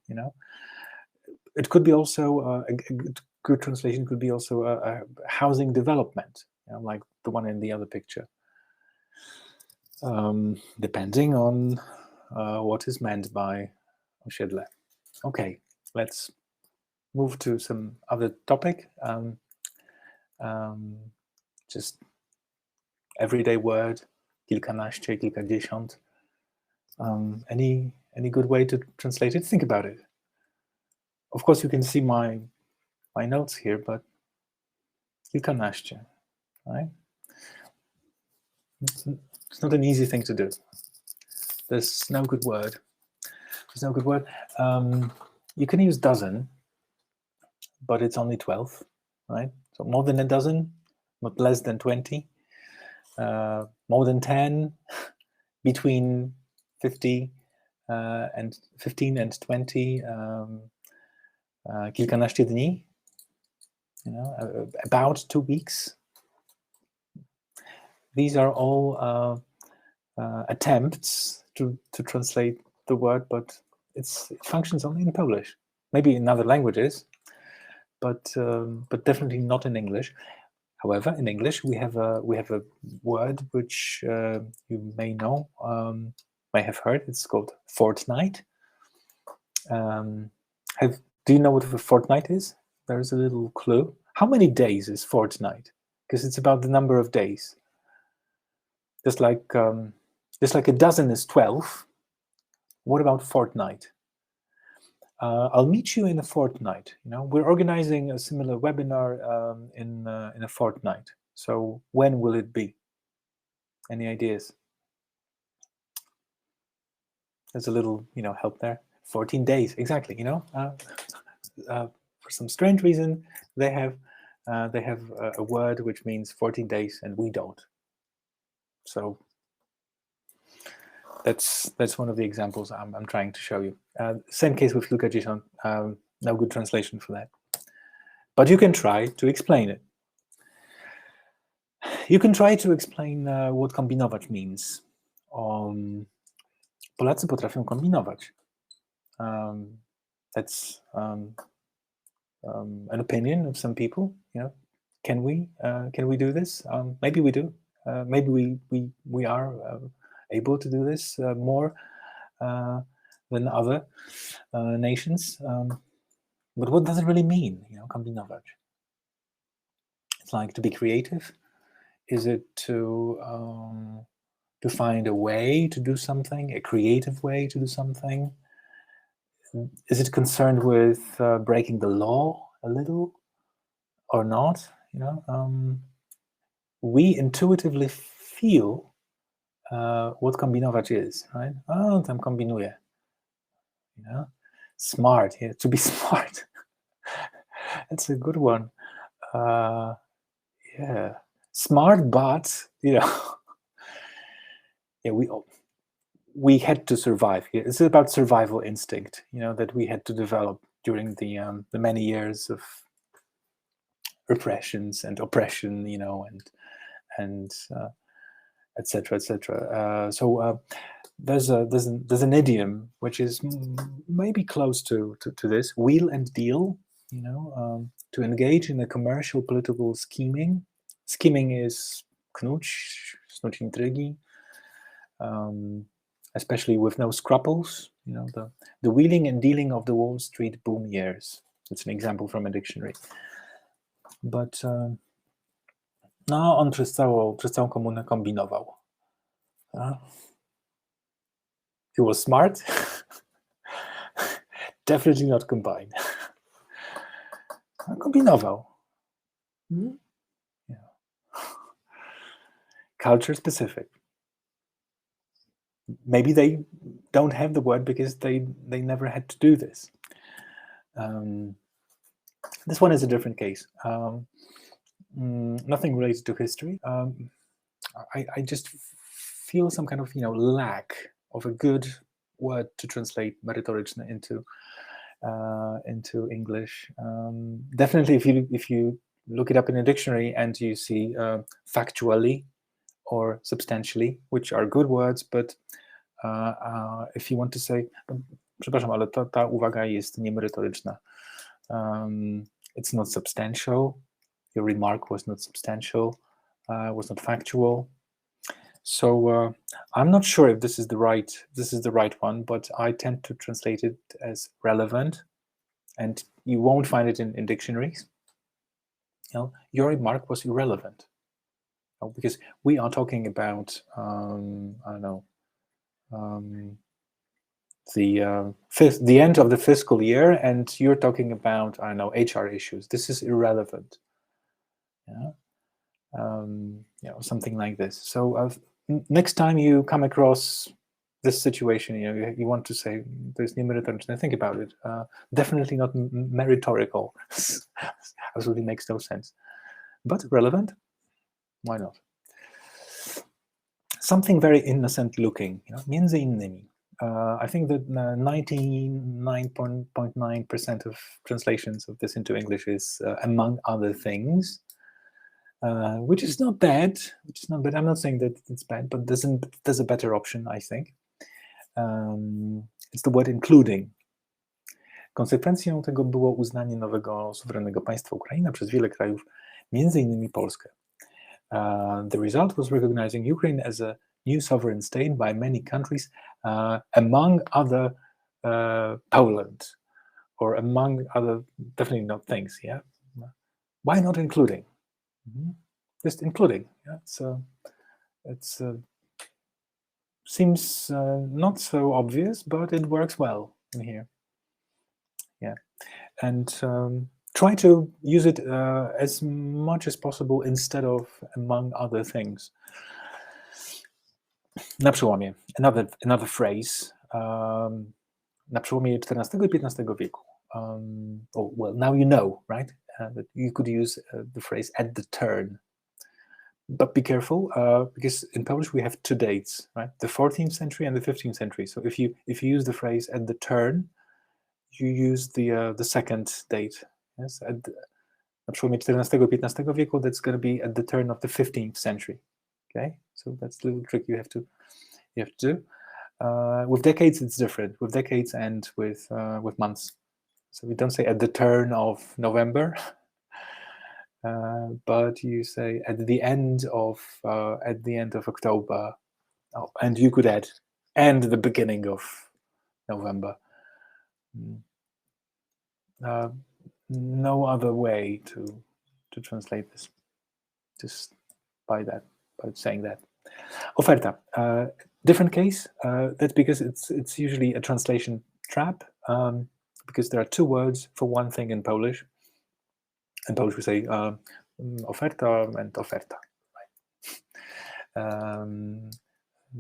It could be also a good translation. Could be also a housing development, like the one in the other picture. Depending on what is meant by osiedle. Okay, let's move to some other topic. Just everyday word, kilkanaście, kilkadziesiąt. Any good way to translate it? Think about it. Of course, you can see my notes here, but kilkanaście, right? It's not an easy thing to do. There's no good word. There's no good word. You can use dozen, but it's only 12, right? So more than a dozen, not less than 20. More than 10, between 15 and 20. Kilkanaście dni, about 2 weeks. These are all attempts to translate the word, but it functions only in Polish. Maybe in other languages, but definitely not in English. However, in English, we have a word which you may know, may have heard. It's called fortnight. Do you know what a fortnight is? There's a little clue. How many days is fortnight? Because it's about the number of days. Just like a dozen is 12. What about fortnight? I'll meet you in a fortnight. We're organizing a similar webinar in a fortnight. So when will it be? Any ideas? There's a little, help there. 14 days, exactly. For some strange reason, they have a word which means 14 days, and we don't. So that's one of the examples I'm trying to show you. Same case with Luka Jison. No good translation for that. But you can try to explain it. You can try to explain what kombinować means. Polacy potrafią kombinować. That's an opinion of some people. Can we do this? Maybe we do. Maybe we are able to do this more than other nations. But what does it really mean? Kombinować. It's like to be creative. Is it to find a way to do something, a creative way to do something? Is it concerned with breaking the law a little or not? We intuitively feel what kombinować is, right? Oh, tam kombinuję. Smart, to be smart. That's a good one. Yeah, smart, but we had to survive. It's about survival instinct, that we had to develop during the many years of repressions and oppression, and etc. etc. So there's an idiom which is maybe close to this: wheel and deal. To engage in a commercial political scheming. Scheming is knuć, snuć intrygi. Especially with no scruples, the wheeling and dealing of the Wall Street boom years. That's an example from a dictionary. But on przez całą komunę kombinował. He was smart. Definitely not combine. Kombinował. Yeah. Culture specific. Maybe they don't have the word because they never had to do this. This one is a different case. Nothing related to history. I just feel some kind of lack of a good word to translate merytoryczne into English. Definitely, if you look it up in a dictionary and you see factually or substantially, which are good words, but if you want to say, przepraszam, ale ta uwaga jest niemerytoryczna. It's not substantial. Your remark was not substantial. Was not factual. So I'm not sure if this is the right one, but I tend to translate it as relevant, and you won't find it in dictionaries. Your remark was irrelevant, because we are talking about I don't know, the end of the fiscal year, and you're talking about, I don't know, HR issues. This is irrelevant. Something like this. So next time you come across this situation, you want to say there's merytoryczne, think about it. Definitely not meritorical. Absolutely makes no sense. But relevant? Why not? Something very innocent looking, między innymi. I think that 99.9% of translations of this into English is among other things, which is not bad. I'm not saying that it's bad, but there's a better option, I think. It's the word including. Konsekwencją tego było uznanie nowego suwerennego państwa Ukraina przez wiele krajów, między innymi Polskę. The result was recognizing Ukraine as a new sovereign state by many countries, among other Poland, or among other, definitely not things, yeah? Why not including? Just including, yeah? It's seems not so obvious, but it works well in here. Yeah, and try to use it as much as possible instead of among other things. Na przełomie, another phrase, na przełomie XIV i XV wieku. Oh, well, now you know, right? That you could use the phrase at the turn. But be careful, because in Polish we have two dates, right? The 14th century and the 15th century. So if you use the phrase at the turn, you use the second date. Yes, na przełomie XIV i XV wieku, that's going to be at the turn of the 15th century. Okay, so that's the little trick you have to do. With decades, it's different. With decades and with months. So we don't say at the turn of November. But you say at the end of October, and you could add and the beginning of November. No other way to translate this, just by saying that. Oferta, different case. That's because it's usually a translation trap, because there are two words for one thing in Polish. In Polish, we say oferta and oferta.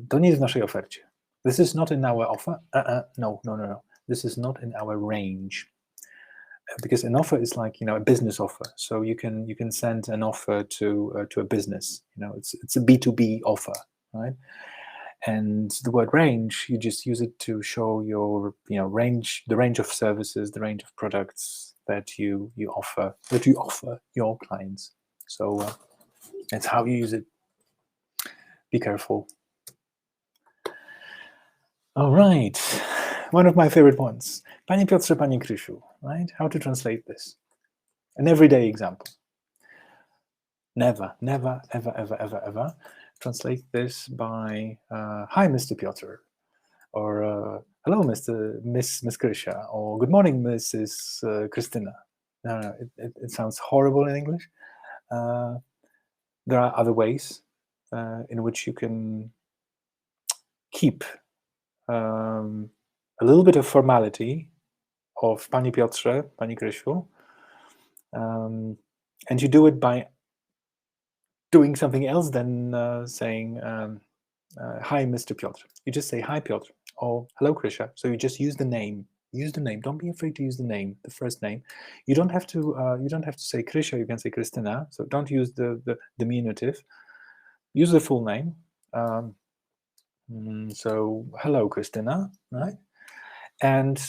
To nie jest w naszej ofercie. This is not in our offer. No. This is not in our range. Because an offer is like, a business offer. So you can send an offer to a business. It's a B2B offer, right? And the word range, you just use it to show your range, the range of services, the range of products that you offer your clients. So that's how you use it. Be careful. All right, one of my favorite ones. Panie Piotrze, Pani Krysiu, right? How to translate this? An everyday example. Never, ever translate this by hi, Mr. Piotr, or hello, Miss Krysia, or good morning, Mrs. Christina. No, it sounds horrible in English. There are other ways in which you can keep a little bit of formality of Pani Piotrze, Pani Krysiu, and you do it by doing something else than saying hi, Mr. Piotr. You just say hi, Piotr, or hello, Krysia. So you just use the name. Use the name. Don't be afraid to use the name, the first name. You don't have to. You don't have to say Krysia. You can say Krystyna. So don't use the diminutive. Use the full name. So hello, Krystyna, right? And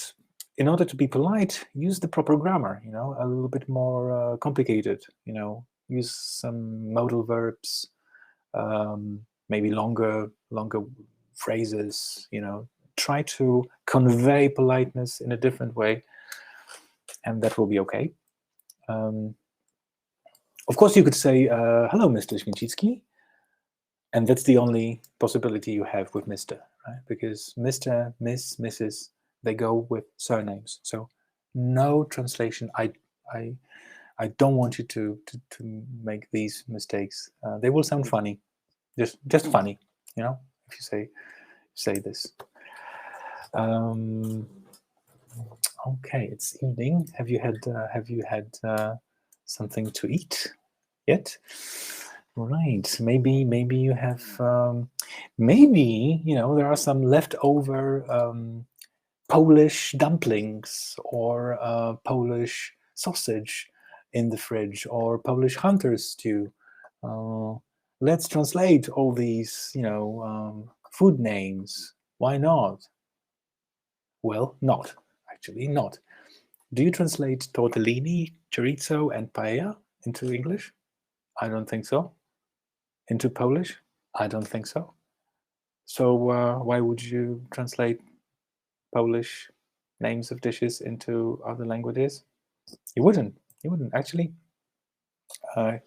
in order to be polite, use the proper grammar. A little bit more complicated. Use some modal verbs, maybe longer phrases. Try to convey politeness in a different way, and that will be okay. Of course, you could say hello, Mr. Święcicki, and that's the only possibility you have with Mr., right? Because Mr., Miss, Mrs., they go with surnames. So no translation. I don't want you to make these mistakes. They will sound funny, just funny, if you say this. Okay, it's evening. Have you had something to eat yet? Right. Maybe you have. Maybe there are some leftover Polish dumplings or Polish sausage in the fridge, or Polish hunter stew. Let's translate all these, food names. Why not? Well, not. Actually, not. Do you translate tortellini, chorizo, and paella into English? I don't think so. Into Polish? I don't think so. So why would you translate Polish, names of dishes into other languages? You wouldn't. You wouldn't actually.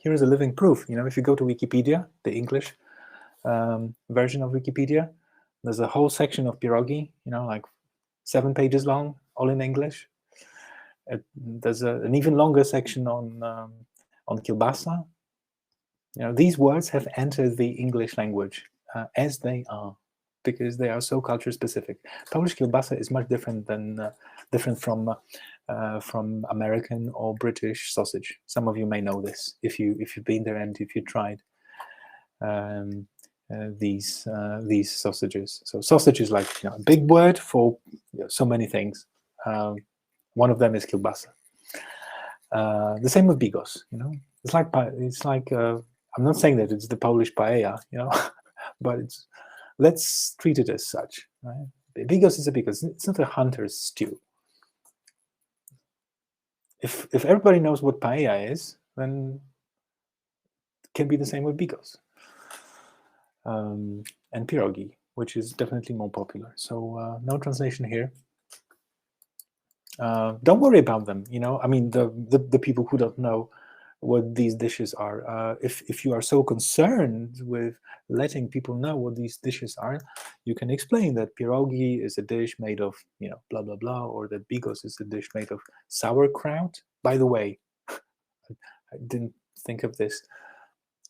Here is a living proof. If you go to Wikipedia, the English version of Wikipedia, there's a whole section of pierogi. Like 7 pages long, all in English. There's an even longer section on kielbasa. These words have entered the English language as they are, because they are so culture specific. Polish kielbasa is much different from American or British sausage. Some of you may know this if you've been there and if you tried these sausages. So sausage is like a big word for so many things. One of them is kielbasa. The same with bigos. It's like I'm not saying that it's the Polish paella, but let's treat it as such. Right? Bigos is a bigos. It's not a hunter's stew. If everybody knows what paella is, then it can be the same with bigos and pierogi, which is definitely more popular. So no translation here. Don't worry about them. I mean, the people who don't know what these dishes are. If you are so concerned with letting people know what these dishes are, you can explain that pierogi is a dish made of blah blah blah, or that bigos is a dish made of sauerkraut. By the way, I didn't think of this.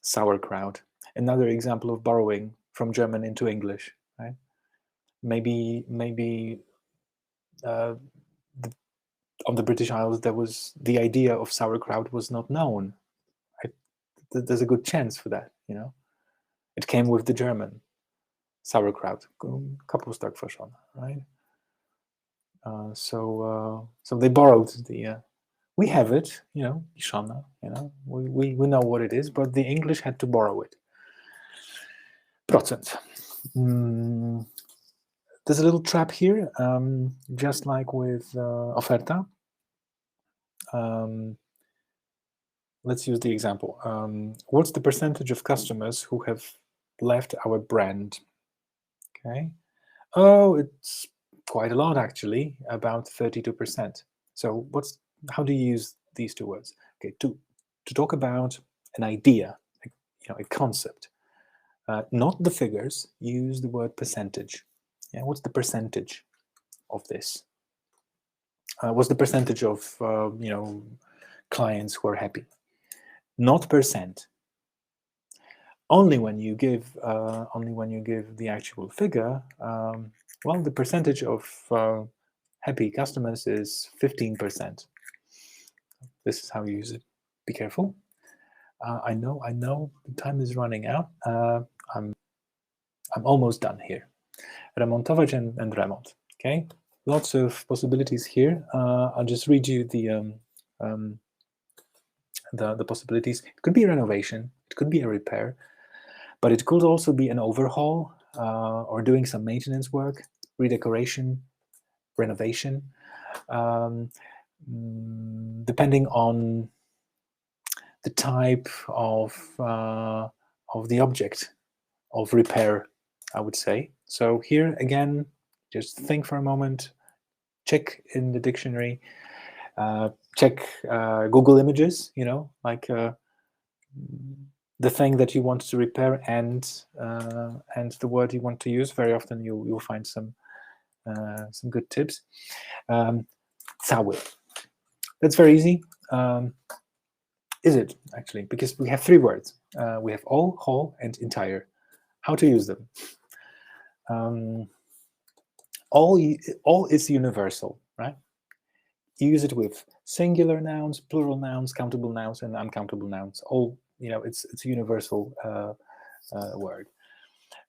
Sauerkraut, another example of borrowing from German into English. Right? Maybe on the British Isles, the idea of sauerkraut was not known. There's a good chance for that. It came with the German sauerkraut, Kapustagfasson, right? So they borrowed the. We have it, Ishana, we know what it is, but the English had to borrow it. Procent. There's a little trap here, just like with oferta. Let's use the example. What's the percentage of customers who have left our brand? Okay. Oh, it's quite a lot, actually, about 32%. So how do you use these two words? Okay, to talk about an idea, a concept, not the figures, use the word percentage. Yeah, what's the percentage of this? What's the percentage of clients who are happy? Not percent. Only when you give the actual figure, well, the percentage of happy customers is 15%. This is how you use it. Be careful. I know the time is running out. I'm almost done here. Remontować and remont. Okay, lots of possibilities here. I'll just read you the possibilities. It could be a renovation. It could be a repair. But it could also be an overhaul or doing some maintenance work, redecoration, renovation, depending on the type of the object of repair, I would say. So here again, just think for a moment, check in the dictionary, check Google Images, like the thing that you want to repair and the word you want to use. Very often you'll find some good tips. Cały. That's very easy. Is it actually? Because we have 3 words. We have all, whole, and entire. How to use them? All is universal, right? You use it with singular nouns, plural nouns, countable nouns, and uncountable nouns. All, it's a universal word.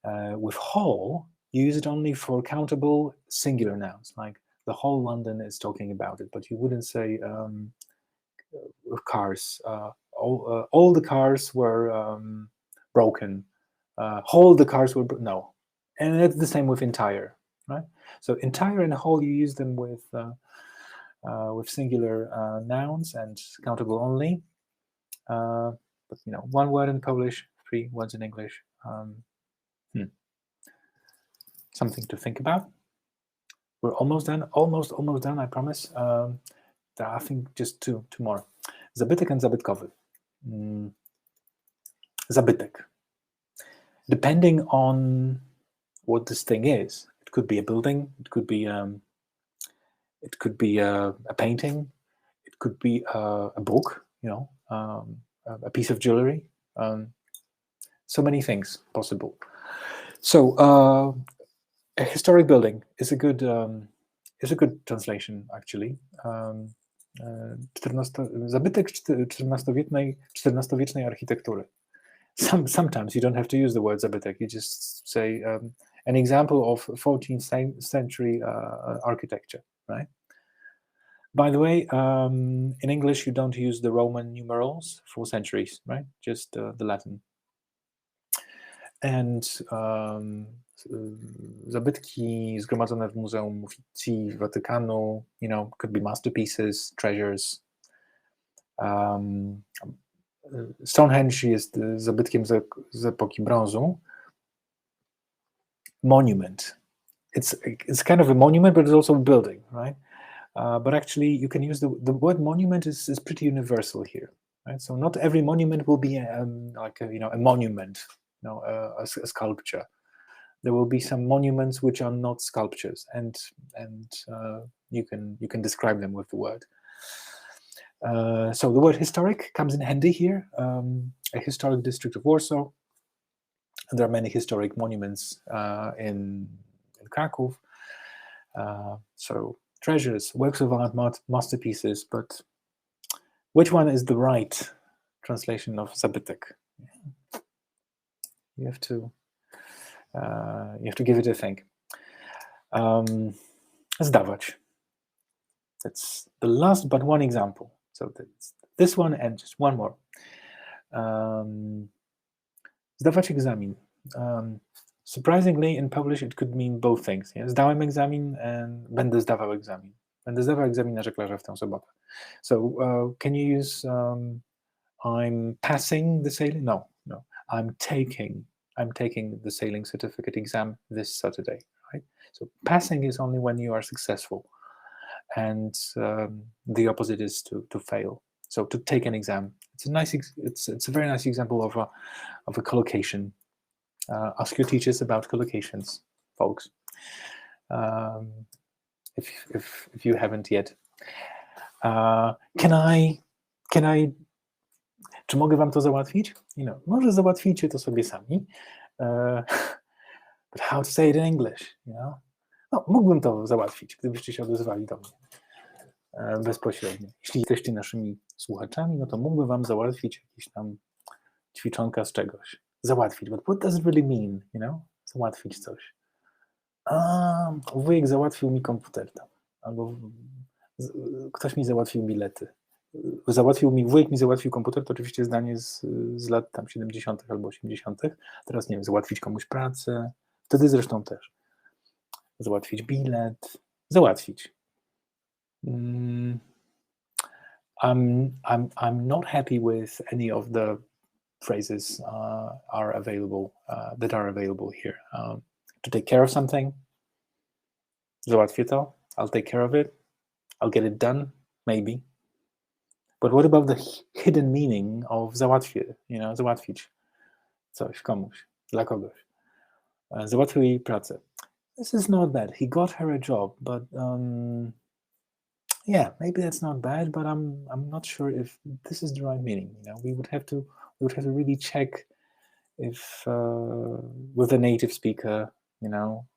With whole, you use it only for countable singular nouns, like the whole London is talking about it, but you wouldn't say with cars. All the cars were broken. Whole the cars were no, and it's the same with entire, right? So entire and whole, you use them with singular nouns and countable only. But 1 word in Polish, 3 words in English. Something to think about. We're almost done, almost done, I promise. I think just two more. Zabytek and zabytkowy. Zabytek. Depending on what this thing is, it could be a building, it could be a painting, it could be a book, a piece of jewelry. So many things possible. So a historic building is a good translation actually. Zabytek XIV-wiecznej architektury. Sometimes you don't have to use the word zabytek. You just say an example of 14th century architecture, right? By the way, in English you don't use the Roman numerals for centuries, right? Just the Latin. And zabytki zgromadzone w Muzeum Uffizi Watykanu, could be masterpieces, treasures. Stonehenge jest zabytkiem z epoki brązu. Monument. It's kind of a monument, but it's also a building, right? But actually, you can use the word monument is pretty universal here, right? So not every monument will be like a monument, a sculpture. There will be some monuments which are not sculptures, and you can describe them with the word. So the word historic comes in handy here. A historic district of Warsaw. And there are many historic monuments in Kraków. So treasures, works of art, masterpieces. But which one is the right translation of zabytek? You have to give it a think. Zdawać. That's the last but one example. So this one and just one more. Zdawać egzamin. Surprisingly, in Polish it could mean both things. Zdałem egzamin and będę zdawał egzamin. Będę zdawał egzamin na żeglarza w tę sobotę. So can you use I'm passing the sailing? No. I'm taking the sailing certificate exam this Saturday, right? So passing is only when you are successful, and the opposite is to fail. So to take an exam, it's a very nice example of a collocation. Ask your teachers about collocations, folks, if you haven't yet. Can I? Czy mogę wam to załatwić? Może załatwicie to sobie sami. But how to say it in English? No, mógłbym to załatwić, gdybyście się odezwali do mnie bezpośrednio. Jeśli jesteście naszymi słuchaczami, no to mógłbym wam załatwić jakieś tam ćwiczonka z czegoś. Załatwić, but what does it really mean? Załatwić coś. Wujek załatwił mi komputer tam, albo ktoś mi załatwił bilety. Wujek mi załatwił komputer, to oczywiście zdanie z lat tam 70. albo 80. Teraz nie wiem, załatwić komuś pracę, wtedy zresztą też. Załatwić bilet, załatwić. I'm not happy with any of the phrases that are available here. To take care of something, załatwię to, I'll take care of it, I'll get it done, maybe. But what about the hidden meaning of załatwię, załatwić coś komuś, dla kogoś. Załatwił jej pracę. This is not bad. He got her a job, but yeah, maybe that's not bad, but I'm not sure if this is the right meaning. We would have to really check if with a native speaker,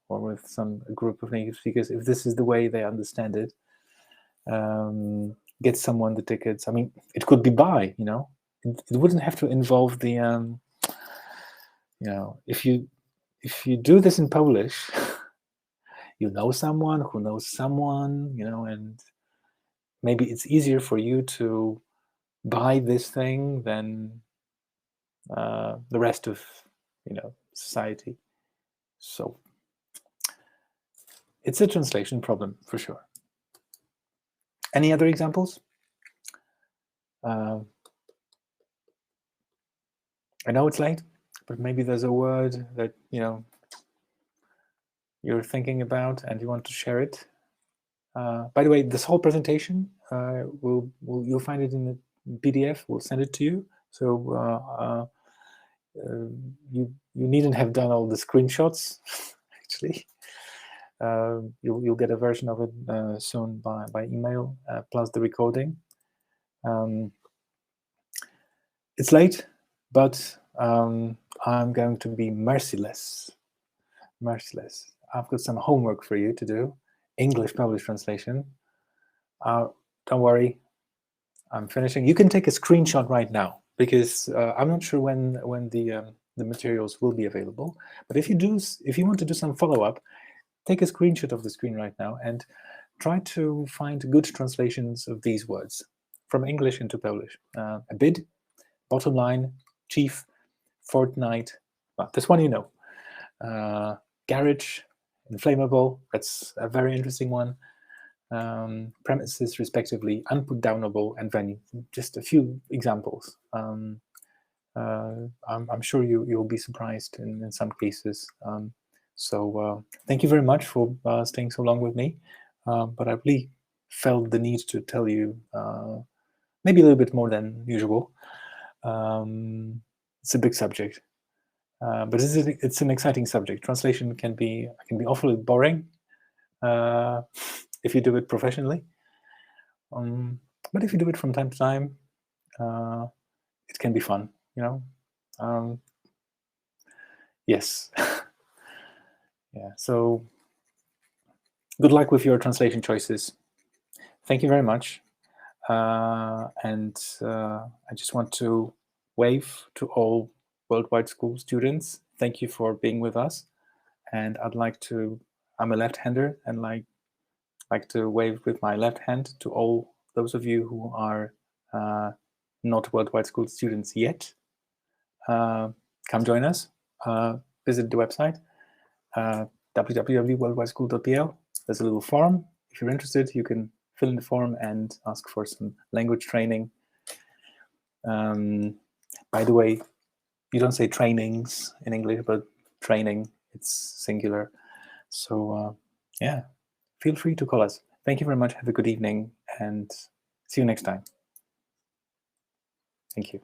or with a group of native speakers, if this is the way they understand it. Get someone the tickets. I mean, it could be buy. It wouldn't have to involve the if you do this in Polish, you know someone who knows someone, and maybe it's easier for you to buy this thing than the rest of society. So it's a translation problem for sure. Any other examples? I know it's late, but maybe there's a word that you're thinking about and you want to share it By the way, this whole presentation, you'll find it in the PDF. We'll send it to you. So you needn't have done all the screenshots. Actually, you'll get a version of it soon by email, plus the recording. It's late, but I'm going to be merciless. Merciless. I've got some homework for you to do. English published translation. Don't worry, I'm finishing. You can take a screenshot right now, because I'm not sure when the materials will be available. But if you want to do some follow-up, take a screenshot of the screen right now and try to find good translations of these words from English into Polish. A bid, bottom line, chief, fortnight. Well, this one you know. Garage, inflammable. That's a very interesting one. Premises, respectively, unputdownable, and venue. Just a few examples. I'm sure you'll be surprised in some cases. So thank you very much for staying so long with me. But I really felt the need to tell you maybe a little bit more than usual. It's a big subject, but it's an exciting subject. Translation can be awfully boring if you do it professionally. But if you do it from time to time, it can be fun, you know. Yes. Yeah. So good luck with your translation choices. Thank you very much. And I just want to wave to all Worldwide School students. Thank you for being with us. And I'm a left-hander, and like to wave with my left hand to all those of you who are not Worldwide School students yet. Come join us. Visit the website, www.worldwideschool.pl. There's a little form. If you're interested, you can fill in the form and ask for some language training. By the way, you don't say trainings in English, but training, it's singular. So yeah, feel free to call us. Thank you very much. Have a good evening, and see you next time. Thank you.